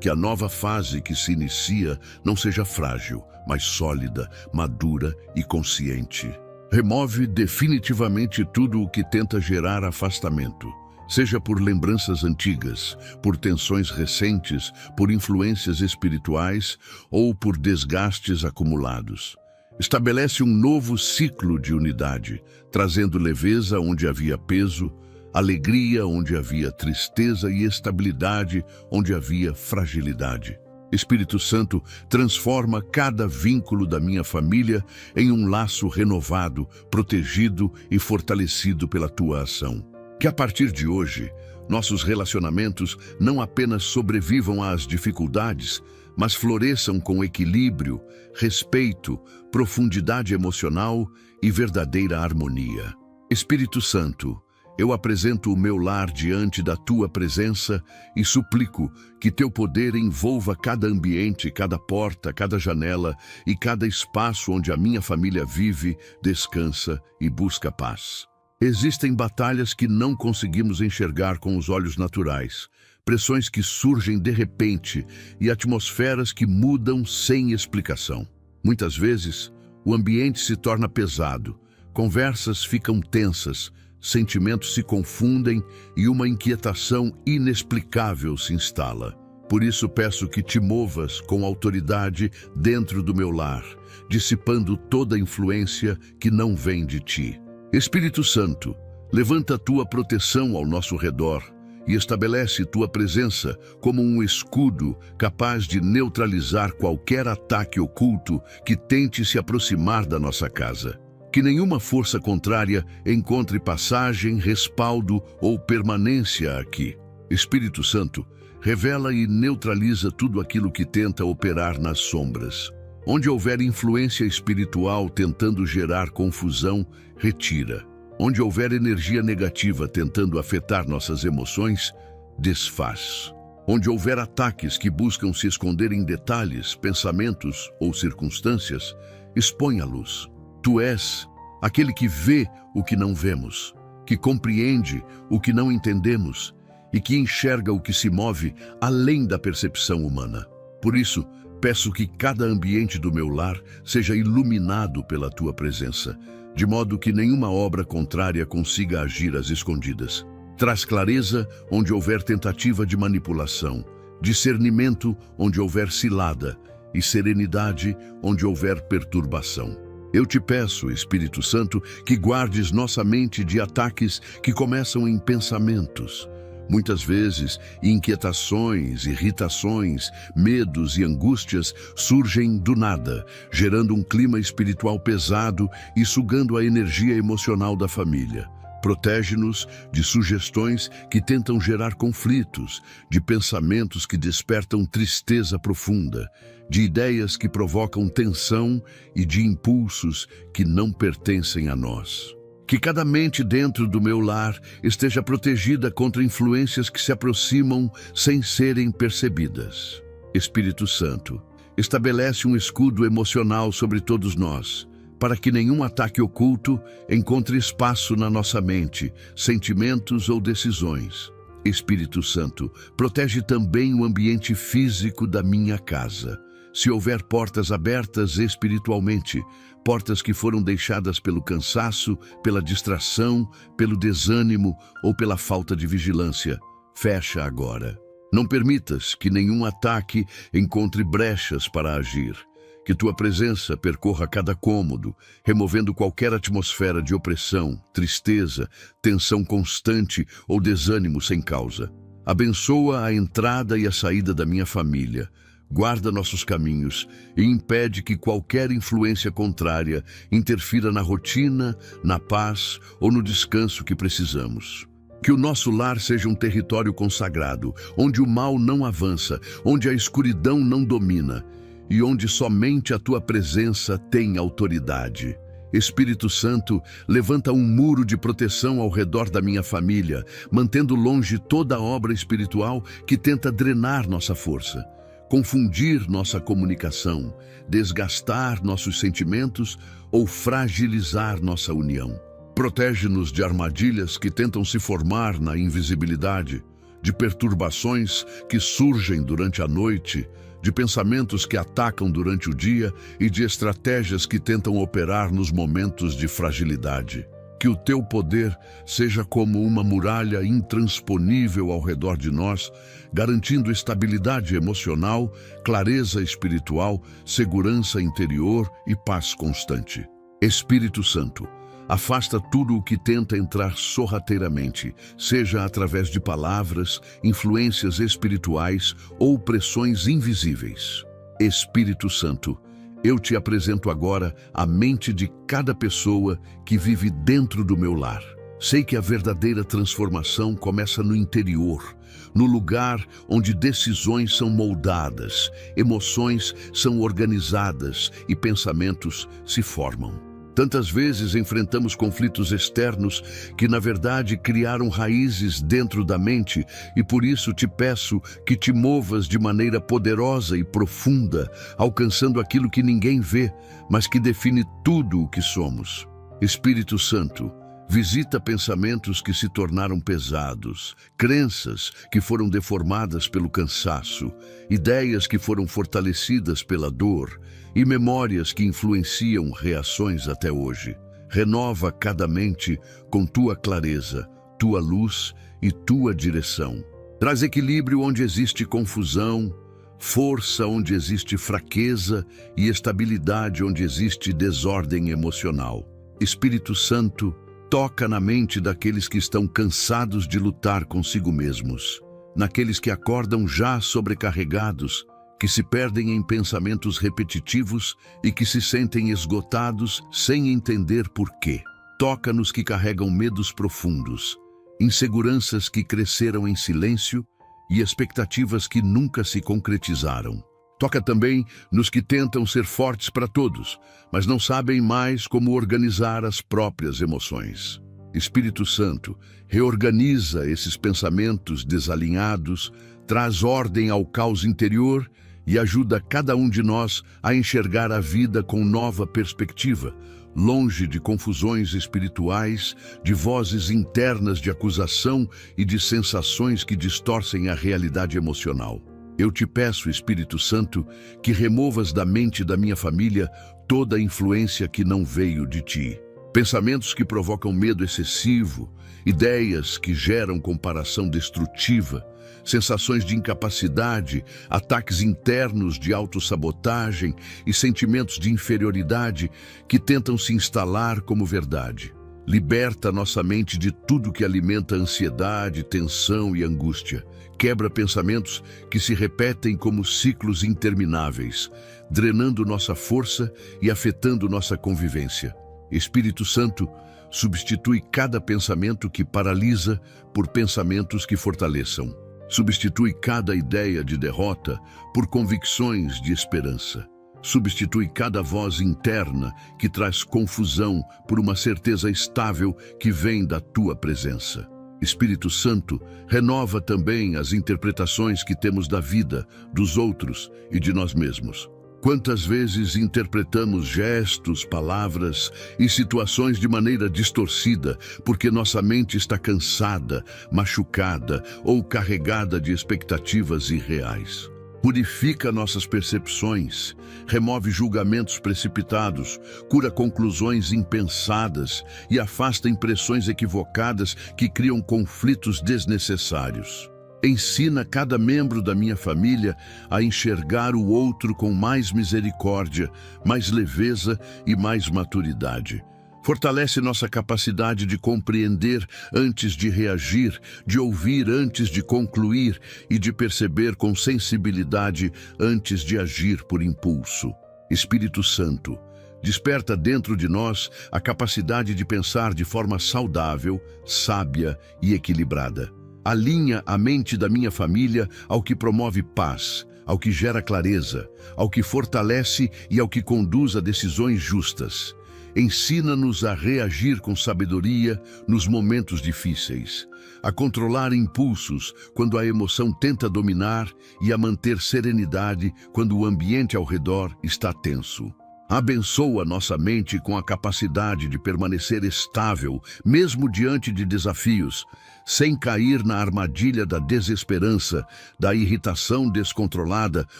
Que a nova fase que se inicia não seja frágil, mas sólida, madura e consciente. Remove definitivamente tudo o que tenta gerar afastamento, seja por lembranças antigas, por tensões recentes, por influências espirituais ou por desgastes acumulados. Estabelece um novo ciclo de unidade, trazendo leveza onde havia peso, alegria onde havia tristeza e estabilidade onde havia fragilidade. Espírito Santo, transforma cada vínculo da minha família em um laço renovado, protegido e fortalecido pela tua ação. Que a partir de hoje, nossos relacionamentos não apenas sobrevivam às dificuldades, mas floresçam com equilíbrio, respeito, profundidade emocional e verdadeira harmonia. Espírito Santo, eu apresento o meu lar diante da tua presença e suplico que teu poder envolva cada ambiente, cada porta, cada janela e cada espaço onde a minha família vive, descansa e busca paz. Existem batalhas que não conseguimos enxergar com os olhos naturais, pressões que surgem de repente e atmosferas que mudam sem explicação. Muitas vezes, o ambiente se torna pesado, conversas ficam tensas, sentimentos se confundem e uma inquietação inexplicável se instala. Por isso peço que te movas com autoridade dentro do meu lar, dissipando toda influência que não vem de ti. Espírito Santo, levanta a tua proteção ao nosso redor e estabelece tua presença como um escudo capaz de neutralizar qualquer ataque oculto que tente se aproximar da nossa casa. Que nenhuma força contrária encontre passagem, respaldo ou permanência aqui. Espírito Santo, revela e neutraliza tudo aquilo que tenta operar nas sombras. Onde houver influência espiritual tentando gerar confusão, retira. Onde houver energia negativa tentando afetar nossas emoções, desfaz. Onde houver ataques que buscam se esconder em detalhes, pensamentos ou circunstâncias, expõe a luz. Tu és aquele que vê o que não vemos, que compreende o que não entendemos e que enxerga o que se move além da percepção humana. Por isso, peço que cada ambiente do meu lar seja iluminado pela tua presença, de modo que nenhuma obra contrária consiga agir às escondidas. Traz clareza onde houver tentativa de manipulação, discernimento onde houver cilada e serenidade onde houver perturbação. Eu te peço, Espírito Santo, que guardes nossa mente de ataques que começam em pensamentos. Muitas vezes, inquietações, irritações, medos e angústias surgem do nada, gerando um clima espiritual pesado e sugando a energia emocional da família. Protege-nos de sugestões que tentam gerar conflitos, de pensamentos que despertam tristeza profunda, de ideias que provocam tensão e de impulsos que não pertencem a nós. Que cada mente dentro do meu lar esteja protegida contra influências que se aproximam sem serem percebidas. Espírito Santo, Estabelece um escudo emocional sobre todos nós, para que nenhum ataque oculto encontre espaço na nossa mente, sentimentos ou decisões. Espírito Santo, protege também o ambiente físico da minha casa. Se houver portas abertas espiritualmente, portas que foram deixadas pelo cansaço, pela distração, pelo desânimo ou pela falta de vigilância, fecha agora. Não permitas que nenhum ataque encontre brechas para agir. Que tua presença percorra cada cômodo, removendo qualquer atmosfera de opressão, tristeza, tensão constante ou desânimo sem causa. Abençoa a entrada e a saída da minha família. Guarda nossos caminhos e impede que qualquer influência contrária interfira na rotina, na paz ou no descanso que precisamos. Que o nosso lar seja um território consagrado, onde o mal não avança, onde a escuridão não domina e onde somente a tua presença tem autoridade. Espírito Santo, levanta um muro de proteção ao redor da minha família, mantendo longe toda obra espiritual que tenta drenar nossa força, confundir nossa comunicação, desgastar nossos sentimentos ou fragilizar nossa união. Protege-nos de armadilhas que tentam se formar na invisibilidade, de perturbações que surgem durante a noite, de pensamentos que atacam durante o dia e de estratégias que tentam operar nos momentos de fragilidade. Que o teu poder seja como uma muralha intransponível ao redor de nós, garantindo estabilidade emocional, clareza espiritual, segurança interior e paz constante. Espírito Santo, afasta tudo o que tenta entrar sorrateiramente, seja através de palavras, influências espirituais ou pressões invisíveis. Espírito Santo, eu te apresento agora a mente de cada pessoa que vive dentro do meu lar. Sei que a verdadeira transformação começa no interior, no lugar onde decisões são moldadas, emoções são organizadas e pensamentos se formam. Tantas vezes enfrentamos conflitos externos que, na verdade, criaram raízes dentro da mente e por isso te peço que te movas de maneira poderosa e profunda, alcançando aquilo que ninguém vê, mas que define tudo o que somos. Espírito Santo, visita pensamentos que se tornaram pesados, crenças que foram deformadas pelo cansaço, ideias que foram fortalecidas pela dor e memórias que influenciam reações até hoje. Renova cada mente com tua clareza, tua luz e tua direção. Traz equilíbrio onde existe confusão, força onde existe fraqueza e estabilidade onde existe desordem emocional. Espírito Santo, toca na mente daqueles que estão cansados de lutar consigo mesmos, naqueles que acordam já sobrecarregados, que se perdem em pensamentos repetitivos e que se sentem esgotados sem entender por quê. Toca nos que carregam medos profundos, inseguranças que cresceram em silêncio e expectativas que nunca se concretizaram. Toca também nos que tentam ser fortes para todos, mas não sabem mais como organizar as próprias emoções. Espírito Santo, reorganiza esses pensamentos desalinhados, traz ordem ao caos interior e ajuda cada um de nós a enxergar a vida com nova perspectiva, longe de confusões espirituais, de vozes internas de acusação e de sensações que distorcem a realidade emocional. Eu te peço, Espírito Santo, que removas da mente da minha família toda a influência que não veio de ti. Pensamentos que provocam medo excessivo, ideias que geram comparação destrutiva, sensações de incapacidade, ataques internos de autossabotagem e sentimentos de inferioridade que tentam se instalar como verdade. Liberta nossa mente de tudo que alimenta ansiedade, tensão e angústia. Quebra pensamentos que se repetem como ciclos intermináveis, drenando nossa força e afetando nossa convivência. Espírito Santo, substitui cada pensamento que paralisa por pensamentos que fortaleçam. Substitui cada ideia de derrota por convicções de esperança. Substitui cada voz interna que traz confusão por uma certeza estável que vem da tua presença. Espírito Santo, renova também as interpretações que temos da vida, dos outros e de nós mesmos. Quantas vezes interpretamos gestos, palavras e situações de maneira distorcida, porque nossa mente está cansada, machucada ou carregada de expectativas irreais. Purifica nossas percepções, remove julgamentos precipitados, cura conclusões impensadas e afasta impressões equivocadas que criam conflitos desnecessários. Ensina cada membro da minha família a enxergar o outro com mais misericórdia, mais leveza e mais maturidade. Fortalece nossa capacidade de compreender antes de reagir, de ouvir antes de concluir e de perceber com sensibilidade antes de agir por impulso. Espírito Santo, desperta dentro de nós a capacidade de pensar de forma saudável, sábia e equilibrada. Alinha a mente da minha família ao que promove paz, ao que gera clareza, ao que fortalece e ao que conduz a decisões justas. Ensina-nos a reagir com sabedoria nos momentos difíceis, a controlar impulsos quando a emoção tenta dominar e a manter serenidade quando o ambiente ao redor está tenso. Abençoa nossa mente com a capacidade de permanecer estável, mesmo diante de desafios, sem cair na armadilha da desesperança, da irritação descontrolada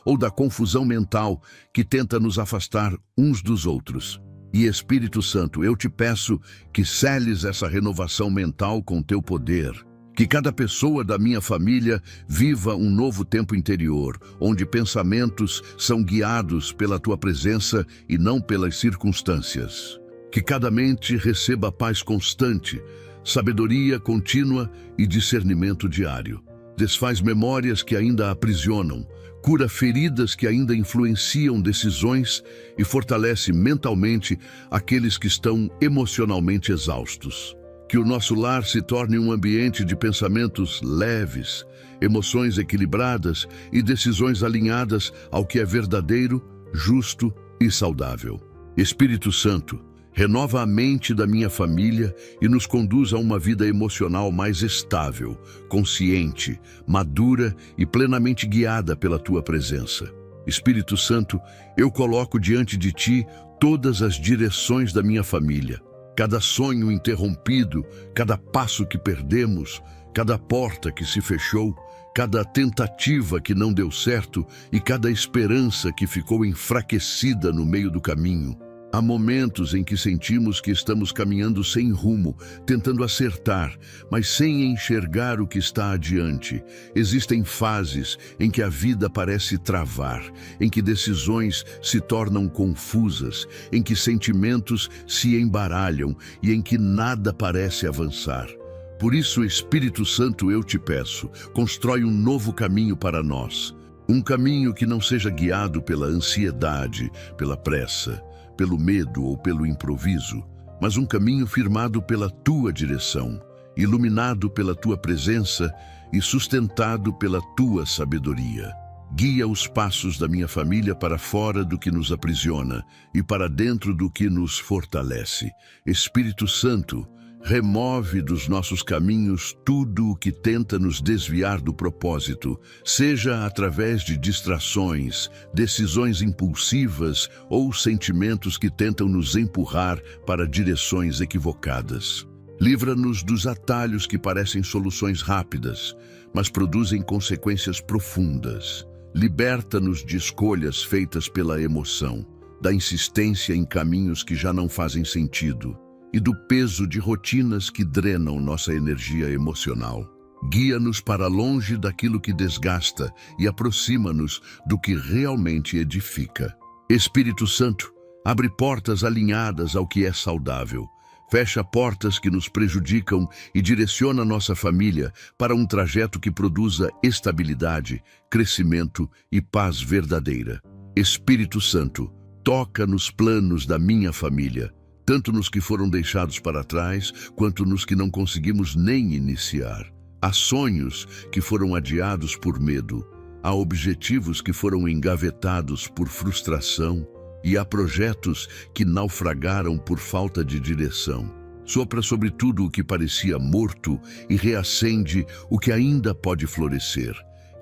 ou da confusão mental que tenta nos afastar uns dos outros. E Espírito Santo, eu te peço que seles essa renovação mental com teu poder. Que cada pessoa da minha família viva um novo tempo interior, onde pensamentos são guiados pela tua presença e não pelas circunstâncias. Que cada mente receba paz constante, sabedoria contínua e discernimento diário. Desfaz memórias que ainda aprisionam, cura feridas que ainda influenciam decisões e fortalece mentalmente aqueles que estão emocionalmente exaustos. Que o nosso lar se torne um ambiente de pensamentos leves, emoções equilibradas e decisões alinhadas ao que é verdadeiro, justo e saudável. Espírito Santo, renova a mente da minha família e nos conduz a uma vida emocional mais estável, consciente, madura e plenamente guiada pela tua presença. Espírito Santo, eu coloco diante de ti todas as direções da minha família. Cada sonho interrompido, cada passo que perdemos, cada porta que se fechou, cada tentativa que não deu certo e cada esperança que ficou enfraquecida no meio do caminho. Há momentos em que sentimos que estamos caminhando sem rumo, tentando acertar, mas sem enxergar o que está adiante. Existem fases em que a vida parece travar, em que decisões se tornam confusas, em que sentimentos se embaralham e em que nada parece avançar. Por isso, Espírito Santo, eu te peço, constrói um novo caminho para nós. Um caminho que não seja guiado pela ansiedade, pela pressa, pelo medo ou pelo improviso, mas um caminho firmado pela tua direção, iluminado pela tua presença e sustentado pela tua sabedoria. Guia os passos da minha família para fora do que nos aprisiona e para dentro do que nos fortalece. Espírito Santo, remove dos nossos caminhos tudo o que tenta nos desviar do propósito, seja através de distrações, decisões impulsivas ou sentimentos que tentam nos empurrar para direções equivocadas. Livra-nos dos atalhos que parecem soluções rápidas, mas produzem consequências profundas. Liberta-nos de escolhas feitas pela emoção, da insistência em caminhos que já não fazem sentido e do peso de rotinas que drenam nossa energia emocional. Guia-nos para longe daquilo que desgasta e aproxima-nos do que realmente edifica. Espírito Santo, abre portas alinhadas ao que é saudável. Fecha portas que nos prejudicam e direciona nossa família para um trajeto que produza estabilidade, crescimento e paz verdadeira. Espírito Santo, toca nos planos da minha família, tanto nos que foram deixados para trás, quanto nos que não conseguimos nem iniciar. Há sonhos que foram adiados por medo, há objetivos que foram engavetados por frustração e há projetos que naufragaram por falta de direção. Sopra sobre tudo o que parecia morto e reacende o que ainda pode florescer.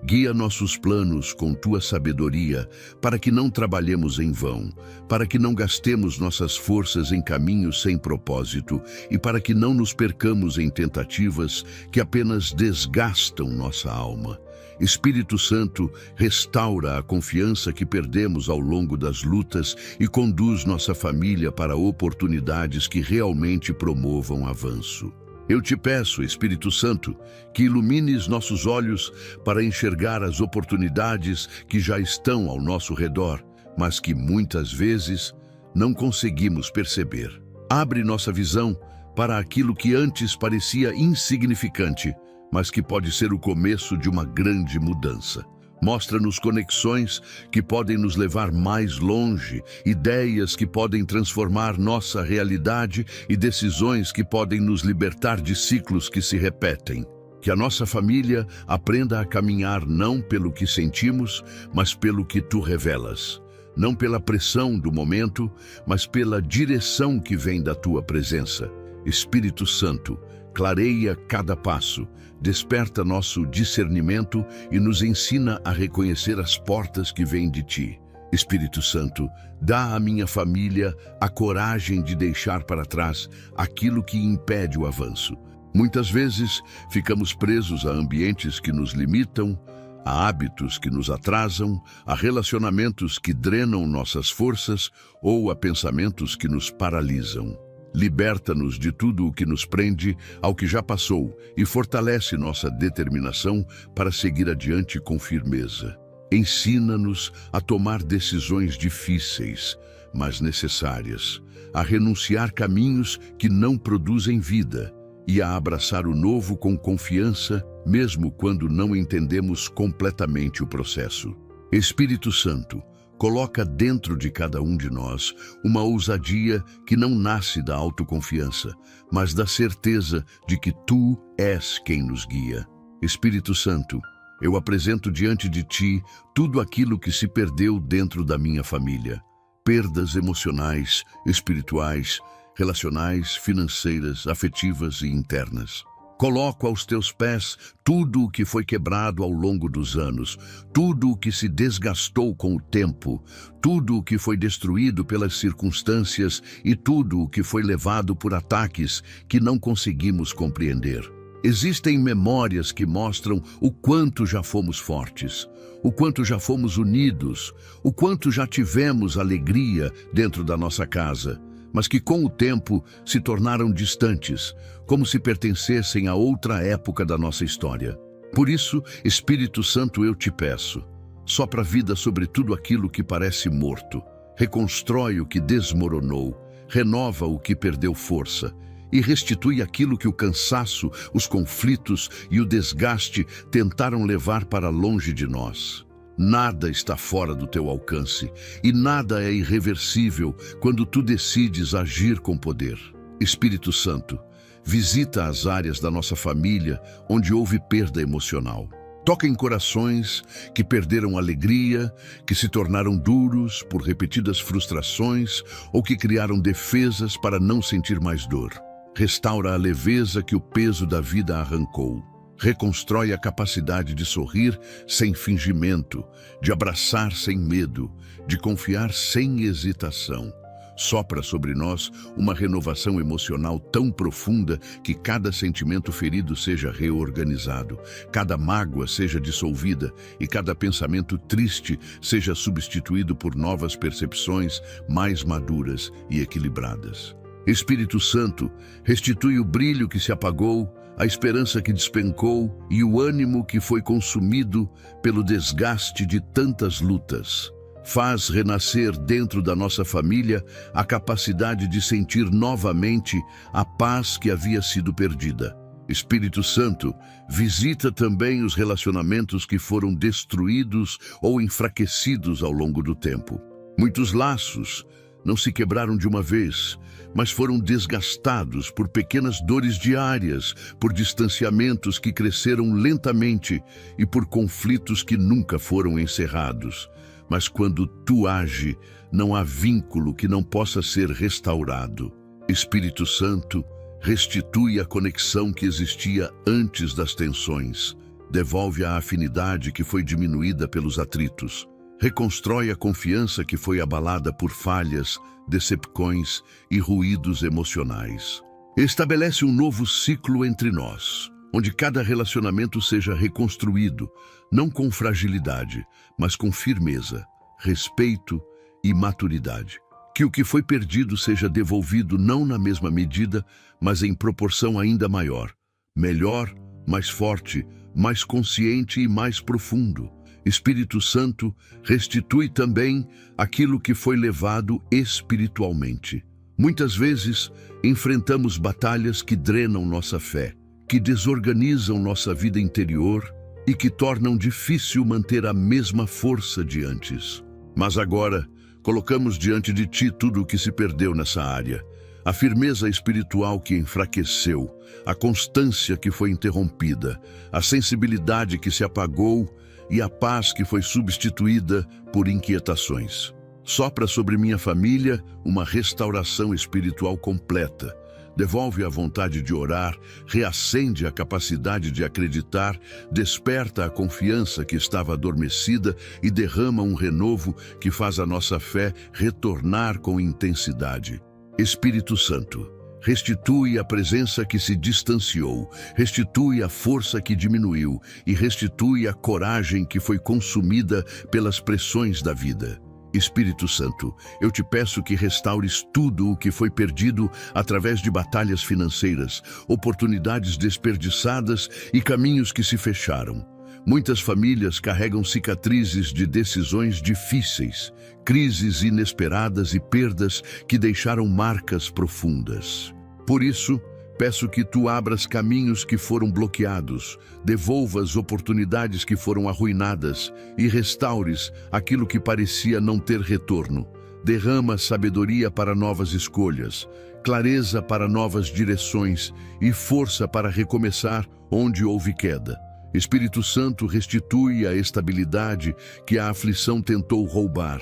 Guia nossos planos com tua sabedoria, para que não trabalhemos em vão, para que não gastemos nossas forças em caminhos sem propósito e para que não nos percamos em tentativas que apenas desgastam nossa alma. Espírito Santo, restaura a confiança que perdemos ao longo das lutas e conduz nossa família para oportunidades que realmente promovam avanço. Eu te peço, Espírito Santo, que ilumines nossos olhos para enxergar as oportunidades que já estão ao nosso redor, mas que muitas vezes não conseguimos perceber. Abre nossa visão para aquilo que antes parecia insignificante, mas que pode ser o começo de uma grande mudança. Mostra-nos conexões que podem nos levar mais longe, ideias que podem transformar nossa realidade e decisões que podem nos libertar de ciclos que se repetem. Que a nossa família aprenda a caminhar não pelo que sentimos, mas pelo que tu revelas. Não pela pressão do momento, mas pela direção que vem da tua presença. Espírito Santo, clareia cada passo, desperta nosso discernimento e nos ensina a reconhecer as portas que vêm de ti. Espírito Santo, dá à minha família a coragem de deixar para trás aquilo que impede o avanço. Muitas vezes ficamos presos a ambientes que nos limitam, a hábitos que nos atrasam, a relacionamentos que drenam nossas forças ou a pensamentos que nos paralisam. Liberta-nos de tudo o que nos prende ao que já passou e fortalece nossa determinação para seguir adiante com firmeza. Ensina-nos a tomar decisões difíceis, mas necessárias, a renunciar caminhos que não produzem vida e a abraçar o novo com confiança, mesmo quando não entendemos completamente o processo. Espírito Santo, coloca dentro de cada um de nós uma ousadia que não nasce da autoconfiança, mas da certeza de que tu és quem nos guia. Espírito Santo, eu apresento diante de ti tudo aquilo que se perdeu dentro da minha família. Perdas emocionais, espirituais, relacionais, financeiras, afetivas e internas. Coloco aos teus pés tudo o que foi quebrado ao longo dos anos, tudo o que se desgastou com o tempo, tudo o que foi destruído pelas circunstâncias e tudo o que foi levado por ataques que não conseguimos compreender. Existem memórias que mostram o quanto já fomos fortes, o quanto já fomos unidos, o quanto já tivemos alegria dentro da nossa casa, mas que com o tempo se tornaram distantes, como se pertencessem a outra época da nossa história. Por isso, Espírito Santo, eu te peço, sopra vida sobre tudo aquilo que parece morto, reconstrói o que desmoronou, renova o que perdeu força e restitui aquilo que o cansaço, os conflitos e o desgaste tentaram levar para longe de nós. Nada está fora do teu alcance e nada é irreversível quando tu decides agir com poder. Espírito Santo, visita as áreas da nossa família onde houve perda emocional. Toca em corações que perderam alegria, que se tornaram duros por repetidas frustrações ou que criaram defesas para não sentir mais dor. Restaura a leveza que o peso da vida arrancou. Reconstrói a capacidade de sorrir sem fingimento, de abraçar sem medo, de confiar sem hesitação. Sopra sobre nós uma renovação emocional tão profunda que cada sentimento ferido seja reorganizado, cada mágoa seja dissolvida e cada pensamento triste seja substituído por novas percepções mais maduras e equilibradas. Espírito Santo, restitui o brilho que se apagou, a esperança que despencou e o ânimo que foi consumido pelo desgaste de tantas lutas. Faz renascer dentro da nossa família a capacidade de sentir novamente a paz que havia sido perdida. Espírito Santo, visita também os relacionamentos que foram destruídos ou enfraquecidos ao longo do tempo. Muitos laços não se quebraram de uma vez, mas foram desgastados por pequenas dores diárias, por distanciamentos que cresceram lentamente e por conflitos que nunca foram encerrados. Mas quando tu age, não há vínculo que não possa ser restaurado. Espírito Santo, restitui a conexão que existia antes das tensões. Devolve a afinidade que foi diminuída pelos atritos. Reconstrói a confiança que foi abalada por falhas, decepções e ruídos emocionais. Estabelece um novo ciclo entre nós, onde cada relacionamento seja reconstruído, não com fragilidade, mas com firmeza, respeito e maturidade. Que o que foi perdido seja devolvido não na mesma medida, mas em proporção ainda maior, melhor, mais forte, mais consciente e mais profundo. Espírito Santo, restitui também aquilo que foi levado espiritualmente. Muitas vezes, enfrentamos batalhas que drenam nossa fé, que desorganizam nossa vida interior e que tornam difícil manter a mesma força de antes. Mas agora, colocamos diante de Ti tudo o que se perdeu nessa área. A firmeza espiritual que enfraqueceu, a constância que foi interrompida, a sensibilidade que se apagou e a paz que foi substituída por inquietações. Sopra sobre minha família uma restauração espiritual completa. Devolve a vontade de orar, reacende a capacidade de acreditar, desperta a confiança que estava adormecida e derrama um renovo que faz a nossa fé retornar com intensidade. Espírito Santo, restitui a presença que se distanciou, restitui a força que diminuiu e restitui a coragem que foi consumida pelas pressões da vida. Espírito Santo, eu te peço que restaures tudo o que foi perdido através de batalhas financeiras, oportunidades desperdiçadas e caminhos que se fecharam. Muitas famílias carregam cicatrizes de decisões difíceis, crises inesperadas e perdas que deixaram marcas profundas. Por isso, peço que tu abras caminhos que foram bloqueados, devolvas oportunidades que foram arruinadas e restaures aquilo que parecia não ter retorno. Derrama sabedoria para novas escolhas, clareza para novas direções e força para recomeçar onde houve queda. Espírito Santo, restitui a estabilidade que a aflição tentou roubar.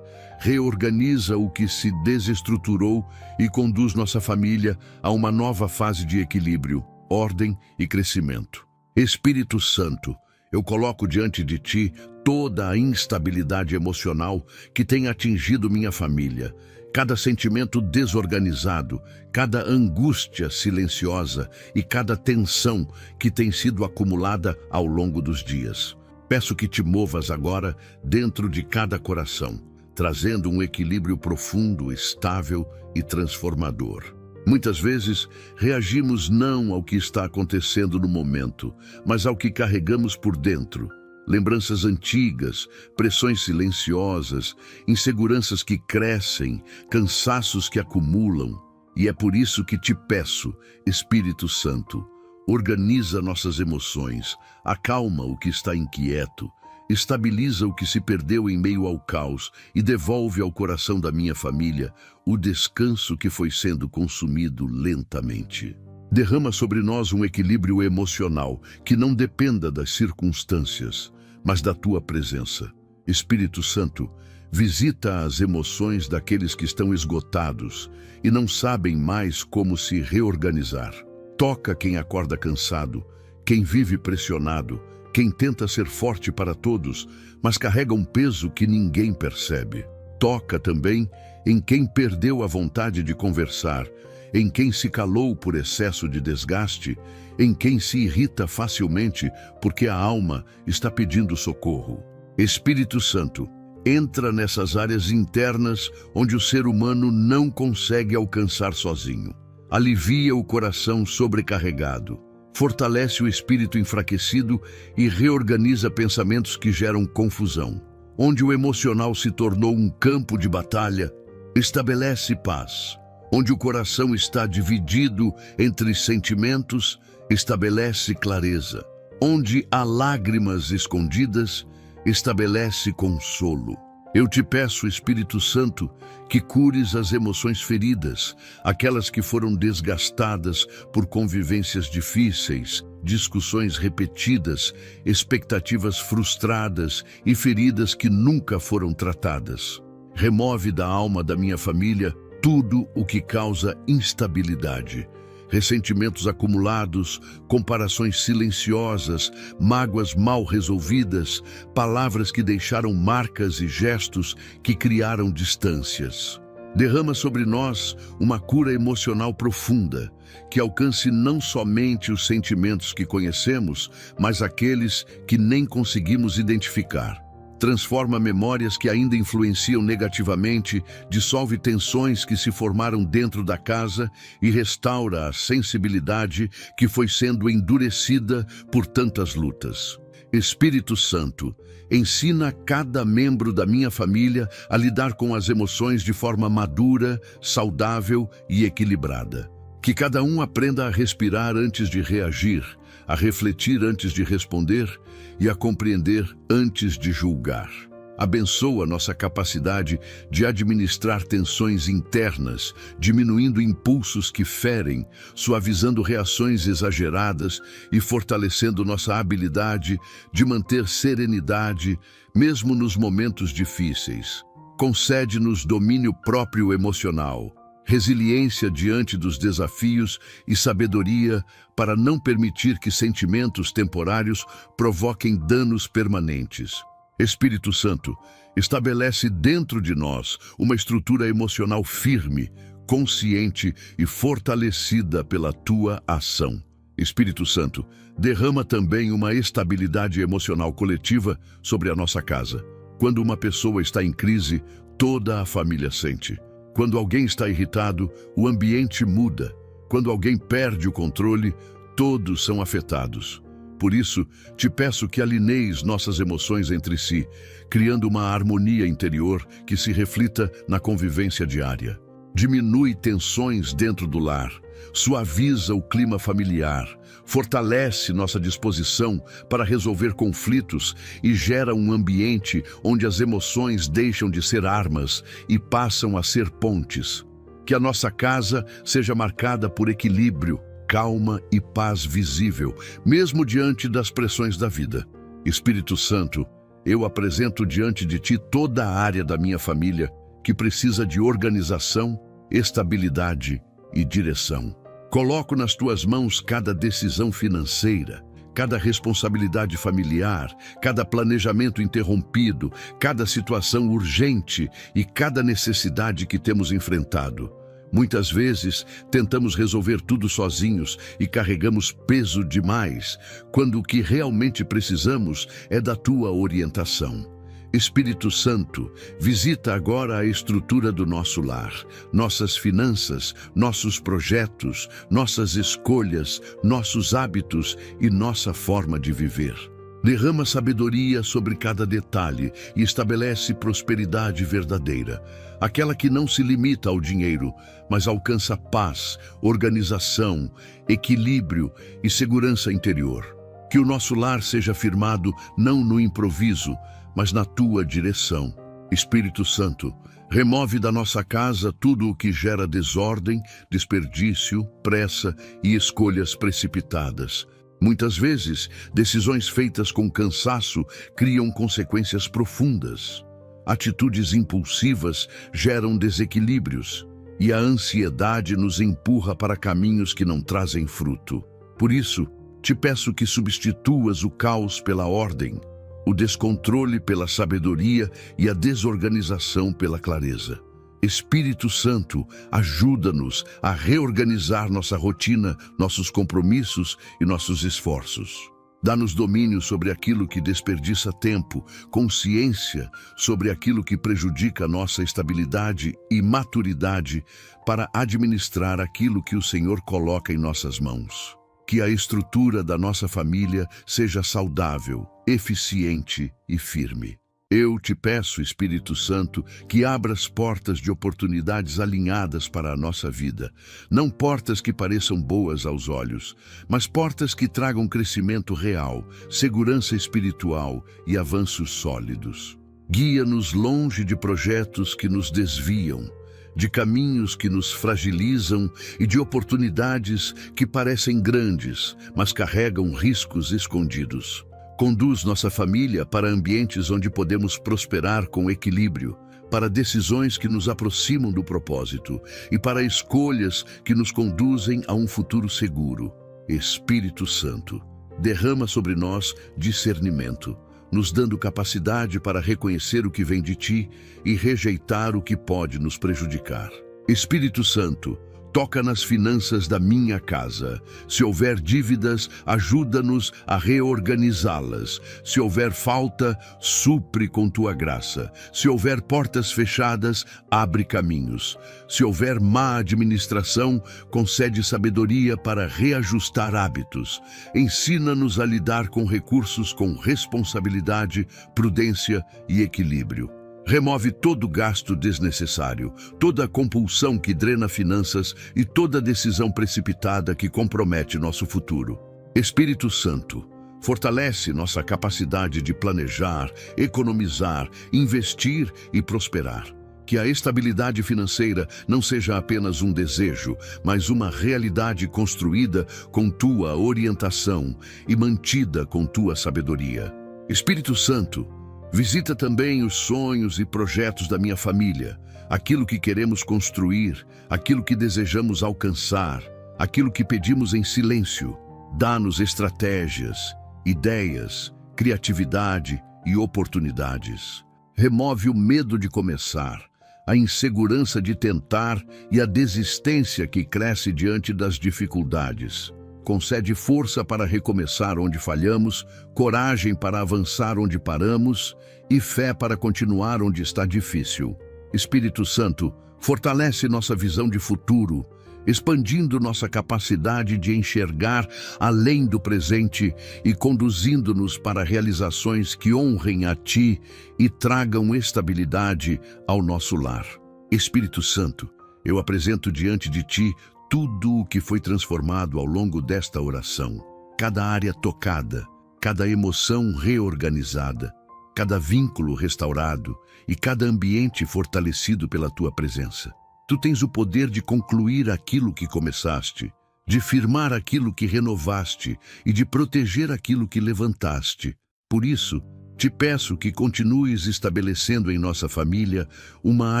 Reorganiza o que se desestruturou e conduz nossa família a uma nova fase de equilíbrio, ordem e crescimento. Espírito Santo, eu coloco diante de Ti toda a instabilidade emocional que tem atingido minha família. Cada sentimento desorganizado, cada angústia silenciosa e cada tensão que tem sido acumulada ao longo dos dias. Peço que te movas agora dentro de cada coração, trazendo um equilíbrio profundo, estável e transformador. Muitas vezes, reagimos não ao que está acontecendo no momento, mas ao que carregamos por dentro. Lembranças antigas, pressões silenciosas, inseguranças que crescem, cansaços que acumulam. E é por isso que te peço, Espírito Santo, organiza nossas emoções, acalma o que está inquieto, estabiliza o que se perdeu em meio ao caos e devolve ao coração da minha família o descanso que foi sendo consumido lentamente. Derrama sobre nós um equilíbrio emocional que não dependa das circunstâncias, mas da Tua presença. Espírito Santo, visita as emoções daqueles que estão esgotados e não sabem mais como se reorganizar. Toca quem acorda cansado, quem vive pressionado, quem tenta ser forte para todos, mas carrega um peso que ninguém percebe. Toca também em quem perdeu a vontade de conversar, em quem se calou por excesso de desgaste, em quem se irrita facilmente porque a alma está pedindo socorro. Espírito Santo, entra nessas áreas internas onde o ser humano não consegue alcançar sozinho. Alivia o coração sobrecarregado, fortalece o espírito enfraquecido e reorganiza pensamentos que geram confusão. Onde o emocional se tornou um campo de batalha, estabelece paz. Onde o coração está dividido entre sentimentos, estabelece clareza. Onde há lágrimas escondidas, estabelece consolo. Eu te peço, Espírito Santo, que cures as emoções feridas, aquelas que foram desgastadas por convivências difíceis, discussões repetidas, expectativas frustradas e feridas que nunca foram tratadas. Remove da alma da minha família tudo o que causa instabilidade. ressentimentos acumulados, comparações silenciosas, mágoas mal resolvidas, palavras que deixaram marcas e gestos que criaram distâncias. Derrama sobre nós uma cura emocional profunda, que alcance não somente os sentimentos que conhecemos, mas aqueles que nem conseguimos identificar. Transforma memórias que ainda influenciam negativamente, dissolve tensões que se formaram dentro da casa e restaura a sensibilidade que foi sendo endurecida por tantas lutas. Espírito Santo, ensina cada membro da minha família a lidar com as emoções de forma madura, saudável e equilibrada. Que cada um aprenda a respirar antes de reagir, a refletir antes de responder e a compreender antes de julgar. Abençoa nossa capacidade de administrar tensões internas, diminuindo impulsos que ferem, suavizando reações exageradas e fortalecendo nossa habilidade de manter serenidade, mesmo nos momentos difíceis. Concede-nos domínio próprio emocional, resiliência diante dos desafios e sabedoria para não permitir que sentimentos temporários provoquem danos permanentes. Espírito Santo, estabelece dentro de nós uma estrutura emocional firme, consciente e fortalecida pela tua ação. Espírito Santo, derrama também uma estabilidade emocional coletiva sobre a nossa casa. Quando uma pessoa está em crise, toda a família sente. Quando alguém está irritado, o ambiente muda. Quando alguém perde o controle, todos são afetados. Por isso, te peço que alinhees nossas emoções entre si, criando uma harmonia interior que se reflita na convivência diária. Diminui tensões dentro do lar, suaviza o clima familiar, fortalece nossa disposição para resolver conflitos e gera um ambiente onde as emoções deixam de ser armas e passam a ser pontes. Que a nossa casa seja marcada por equilíbrio, calma e paz visível, mesmo diante das pressões da vida. Espírito Santo, eu apresento diante de Ti toda a área da minha família que precisa de organização, estabilidade e direção. Coloco nas Tuas mãos cada decisão financeira, cada responsabilidade familiar, cada planejamento interrompido, cada situação urgente e cada necessidade que temos enfrentado. Muitas vezes, tentamos resolver tudo sozinhos e carregamos peso demais, quando o que realmente precisamos é da Tua orientação. Espírito Santo, visita agora a estrutura do nosso lar, nossas finanças, nossos projetos, nossas escolhas, nossos hábitos e nossa forma de viver. Derrama sabedoria sobre cada detalhe e estabelece prosperidade verdadeira, aquela que não se limita ao dinheiro, mas alcança paz, organização, equilíbrio e segurança interior. Que o nosso lar seja firmado não no improviso, mas na Tua direção. Espírito Santo, remove da nossa casa tudo o que gera desordem, desperdício, pressa e escolhas precipitadas. Muitas vezes, decisões feitas com cansaço criam consequências profundas. Atitudes impulsivas geram desequilíbrios, e a ansiedade nos empurra para caminhos que não trazem fruto. Por isso, te peço que substituas o caos pela ordem, o descontrole pela sabedoria e a desorganização pela clareza. Espírito Santo, ajuda-nos a reorganizar nossa rotina, nossos compromissos e nossos esforços. Dá-nos domínio sobre aquilo que desperdiça tempo, consciência sobre aquilo que prejudica nossa estabilidade e maturidade para administrar aquilo que o Senhor coloca em nossas mãos. Que a estrutura da nossa família seja saudável, eficiente e firme. Eu te peço, Espírito Santo, que abras portas de oportunidades alinhadas para a nossa vida. Não portas que pareçam boas aos olhos, mas portas que tragam crescimento real, segurança espiritual e avanços sólidos. Guia-nos longe de projetos que nos desviam, de caminhos que nos fragilizam e de oportunidades que parecem grandes, mas carregam riscos escondidos. Conduz nossa família para ambientes onde podemos prosperar com equilíbrio, para decisões que nos aproximam do propósito e para escolhas que nos conduzem a um futuro seguro. Espírito Santo, derrama sobre nós discernimento, nos dando capacidade para reconhecer o que vem de ti e rejeitar o que pode nos prejudicar. Espírito Santo, toca nas finanças da minha casa. Se houver dívidas, ajuda-nos a reorganizá-las. Se houver falta, supre com tua graça. Se houver portas fechadas, abre caminhos. Se houver má administração, concede sabedoria para reajustar hábitos. Ensina-nos a lidar com recursos com responsabilidade, prudência e equilíbrio. Remove todo gasto desnecessário, toda compulsão que drena finanças e toda decisão precipitada que compromete nosso futuro. Espírito Santo, fortalece nossa capacidade de planejar, economizar, investir e prosperar. Que a estabilidade financeira não seja apenas um desejo, mas uma realidade construída com tua orientação e mantida com tua sabedoria. Espírito Santo, visita também os sonhos e projetos da minha família, aquilo que queremos construir, aquilo que desejamos alcançar, aquilo que pedimos em silêncio. Dá-nos estratégias, ideias, criatividade e oportunidades. Remove o medo de começar, a insegurança de tentar e a desistência que cresce diante das dificuldades. Concede força para recomeçar onde falhamos, coragem para avançar onde paramos e fé para continuar onde está difícil. Espírito Santo, fortalece nossa visão de futuro, expandindo nossa capacidade de enxergar além do presente e conduzindo-nos para realizações que honrem a Ti e tragam estabilidade ao nosso lar. Espírito Santo, eu apresento diante de Ti tudo o que foi transformado ao longo desta oração, cada área tocada, cada emoção reorganizada, cada vínculo restaurado e cada ambiente fortalecido pela tua presença. Tu tens o poder de concluir aquilo que começaste, de firmar aquilo que renovaste e de proteger aquilo que levantaste. Por isso, te peço que continues estabelecendo em nossa família uma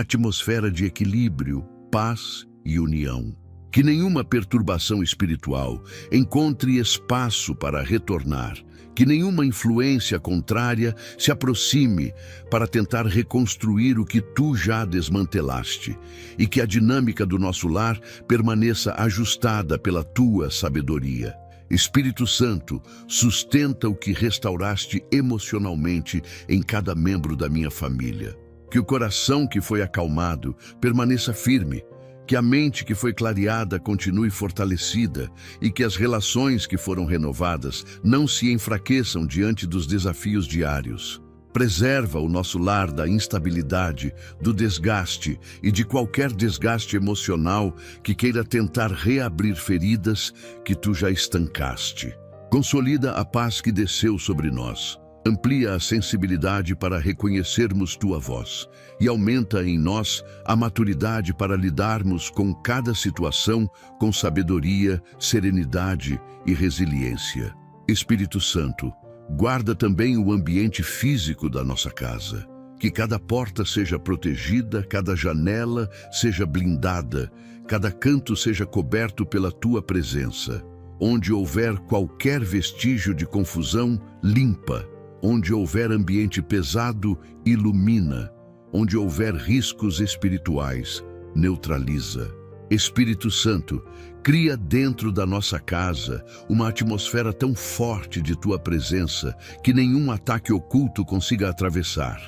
atmosfera de equilíbrio, paz e união. Que nenhuma perturbação espiritual encontre espaço para retornar, que nenhuma influência contrária se aproxime para tentar reconstruir o que tu já desmantelaste, e que a dinâmica do nosso lar permaneça ajustada pela tua sabedoria. Espírito Santo, sustenta o que restauraste emocionalmente em cada membro da minha família. Que o coração que foi acalmado permaneça firme, que a mente que foi clareada continue fortalecida e que as relações que foram renovadas não se enfraqueçam diante dos desafios diários. Preserva o nosso lar da instabilidade, do desgaste e de qualquer desgaste emocional que queira tentar reabrir feridas que tu já estancaste. Consolida a paz que desceu sobre nós. Amplia a sensibilidade para reconhecermos tua voz e aumenta em nós a maturidade para lidarmos com cada situação com sabedoria, serenidade e resiliência. Espírito Santo, guarda também o ambiente físico da nossa casa. Que cada porta seja protegida, cada janela seja blindada, cada canto seja coberto pela tua presença. Onde houver qualquer vestígio de confusão, limpa. Onde houver ambiente pesado, ilumina. Onde houver riscos espirituais, neutraliza. Espírito Santo, cria dentro da nossa casa uma atmosfera tão forte de tua presença que nenhum ataque oculto consiga atravessar,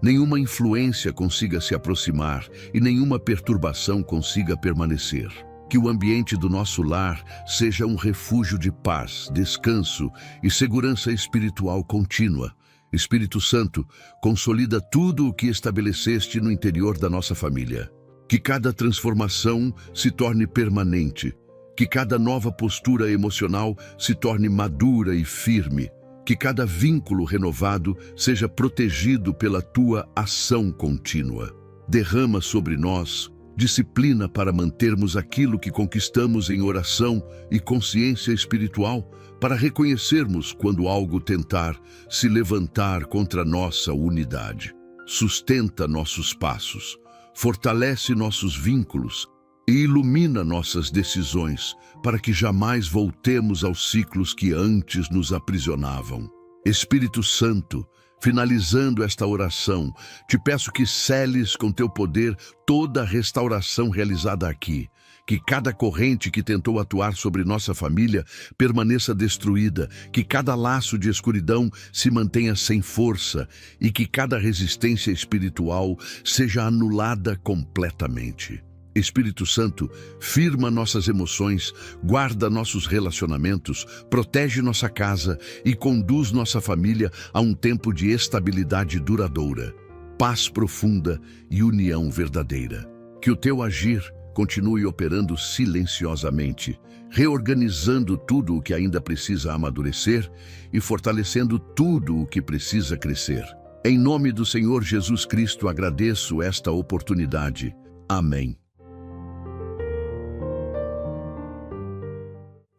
nenhuma influência consiga se aproximar e nenhuma perturbação consiga permanecer. Que o ambiente do nosso lar seja um refúgio de paz, descanso e segurança espiritual contínua. Espírito Santo, consolida tudo o que estabeleceste no interior da nossa família. Que cada transformação se torne permanente. Que cada nova postura emocional se torne madura e firme. Que cada vínculo renovado seja protegido pela tua ação contínua. Derrama sobre nós disciplina para mantermos aquilo que conquistamos em oração e consciência espiritual, para reconhecermos quando algo tentar se levantar contra nossa unidade. sustenta nossos passos, fortalece nossos vínculos e ilumina nossas decisões para que jamais voltemos aos ciclos que antes nos aprisionavam. Espírito Santo, finalizando esta oração, te peço que seles com teu poder toda a restauração realizada aqui, que cada corrente que tentou atuar sobre nossa família permaneça destruída, que cada laço de escuridão se mantenha sem força e que cada resistência espiritual seja anulada completamente. Espírito Santo, firma nossas emoções, guarda nossos relacionamentos, protege nossa casa e conduz nossa família a um tempo de estabilidade duradoura, paz profunda e união verdadeira. Que o teu agir continue operando silenciosamente, reorganizando tudo o que ainda precisa amadurecer e fortalecendo tudo o que precisa crescer. Em nome do Senhor Jesus Cristo, agradeço esta oportunidade. Amém.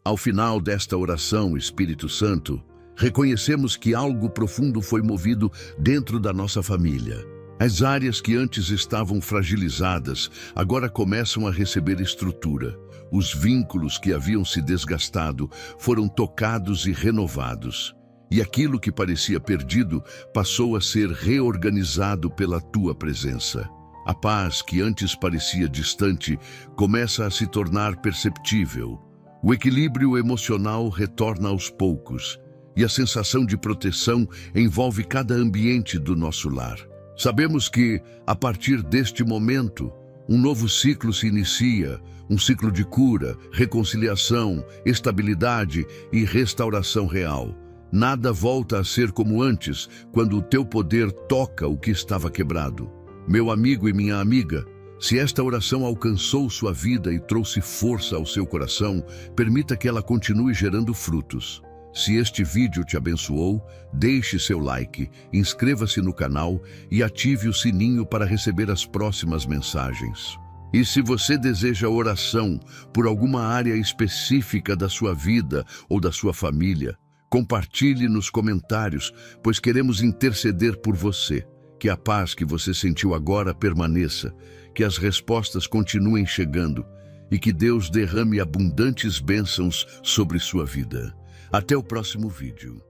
Ao final desta oração, Espírito Santo, reconhecemos que algo profundo foi movido dentro da nossa família. As áreas que antes estavam fragilizadas agora começam a receber estrutura. Os vínculos que haviam se desgastado foram tocados e renovados. E aquilo que parecia perdido passou a ser reorganizado pela tua presença. A paz que antes parecia distante começa a se tornar perceptível. O equilíbrio emocional retorna aos poucos e a sensação de proteção envolve cada ambiente do nosso lar. Sabemos que, a partir deste momento, um novo ciclo se inicia, um ciclo de cura, reconciliação, estabilidade e restauração real. Nada volta a ser como antes, quando o teu poder toca o que estava quebrado. Meu amigo e minha amiga, se esta oração alcançou sua vida e trouxe força ao seu coração, permita que ela continue gerando frutos. Se este vídeo te abençoou, deixe seu like, inscreva-se no canal e ative o sininho para receber as próximas mensagens. E se você deseja oração por alguma área específica da sua vida ou da sua família, compartilhe nos comentários, pois queremos interceder por você. Que a paz que você sentiu agora permaneça, que as respostas continuem chegando e que Deus derrame abundantes bênçãos sobre sua vida. Até o próximo vídeo.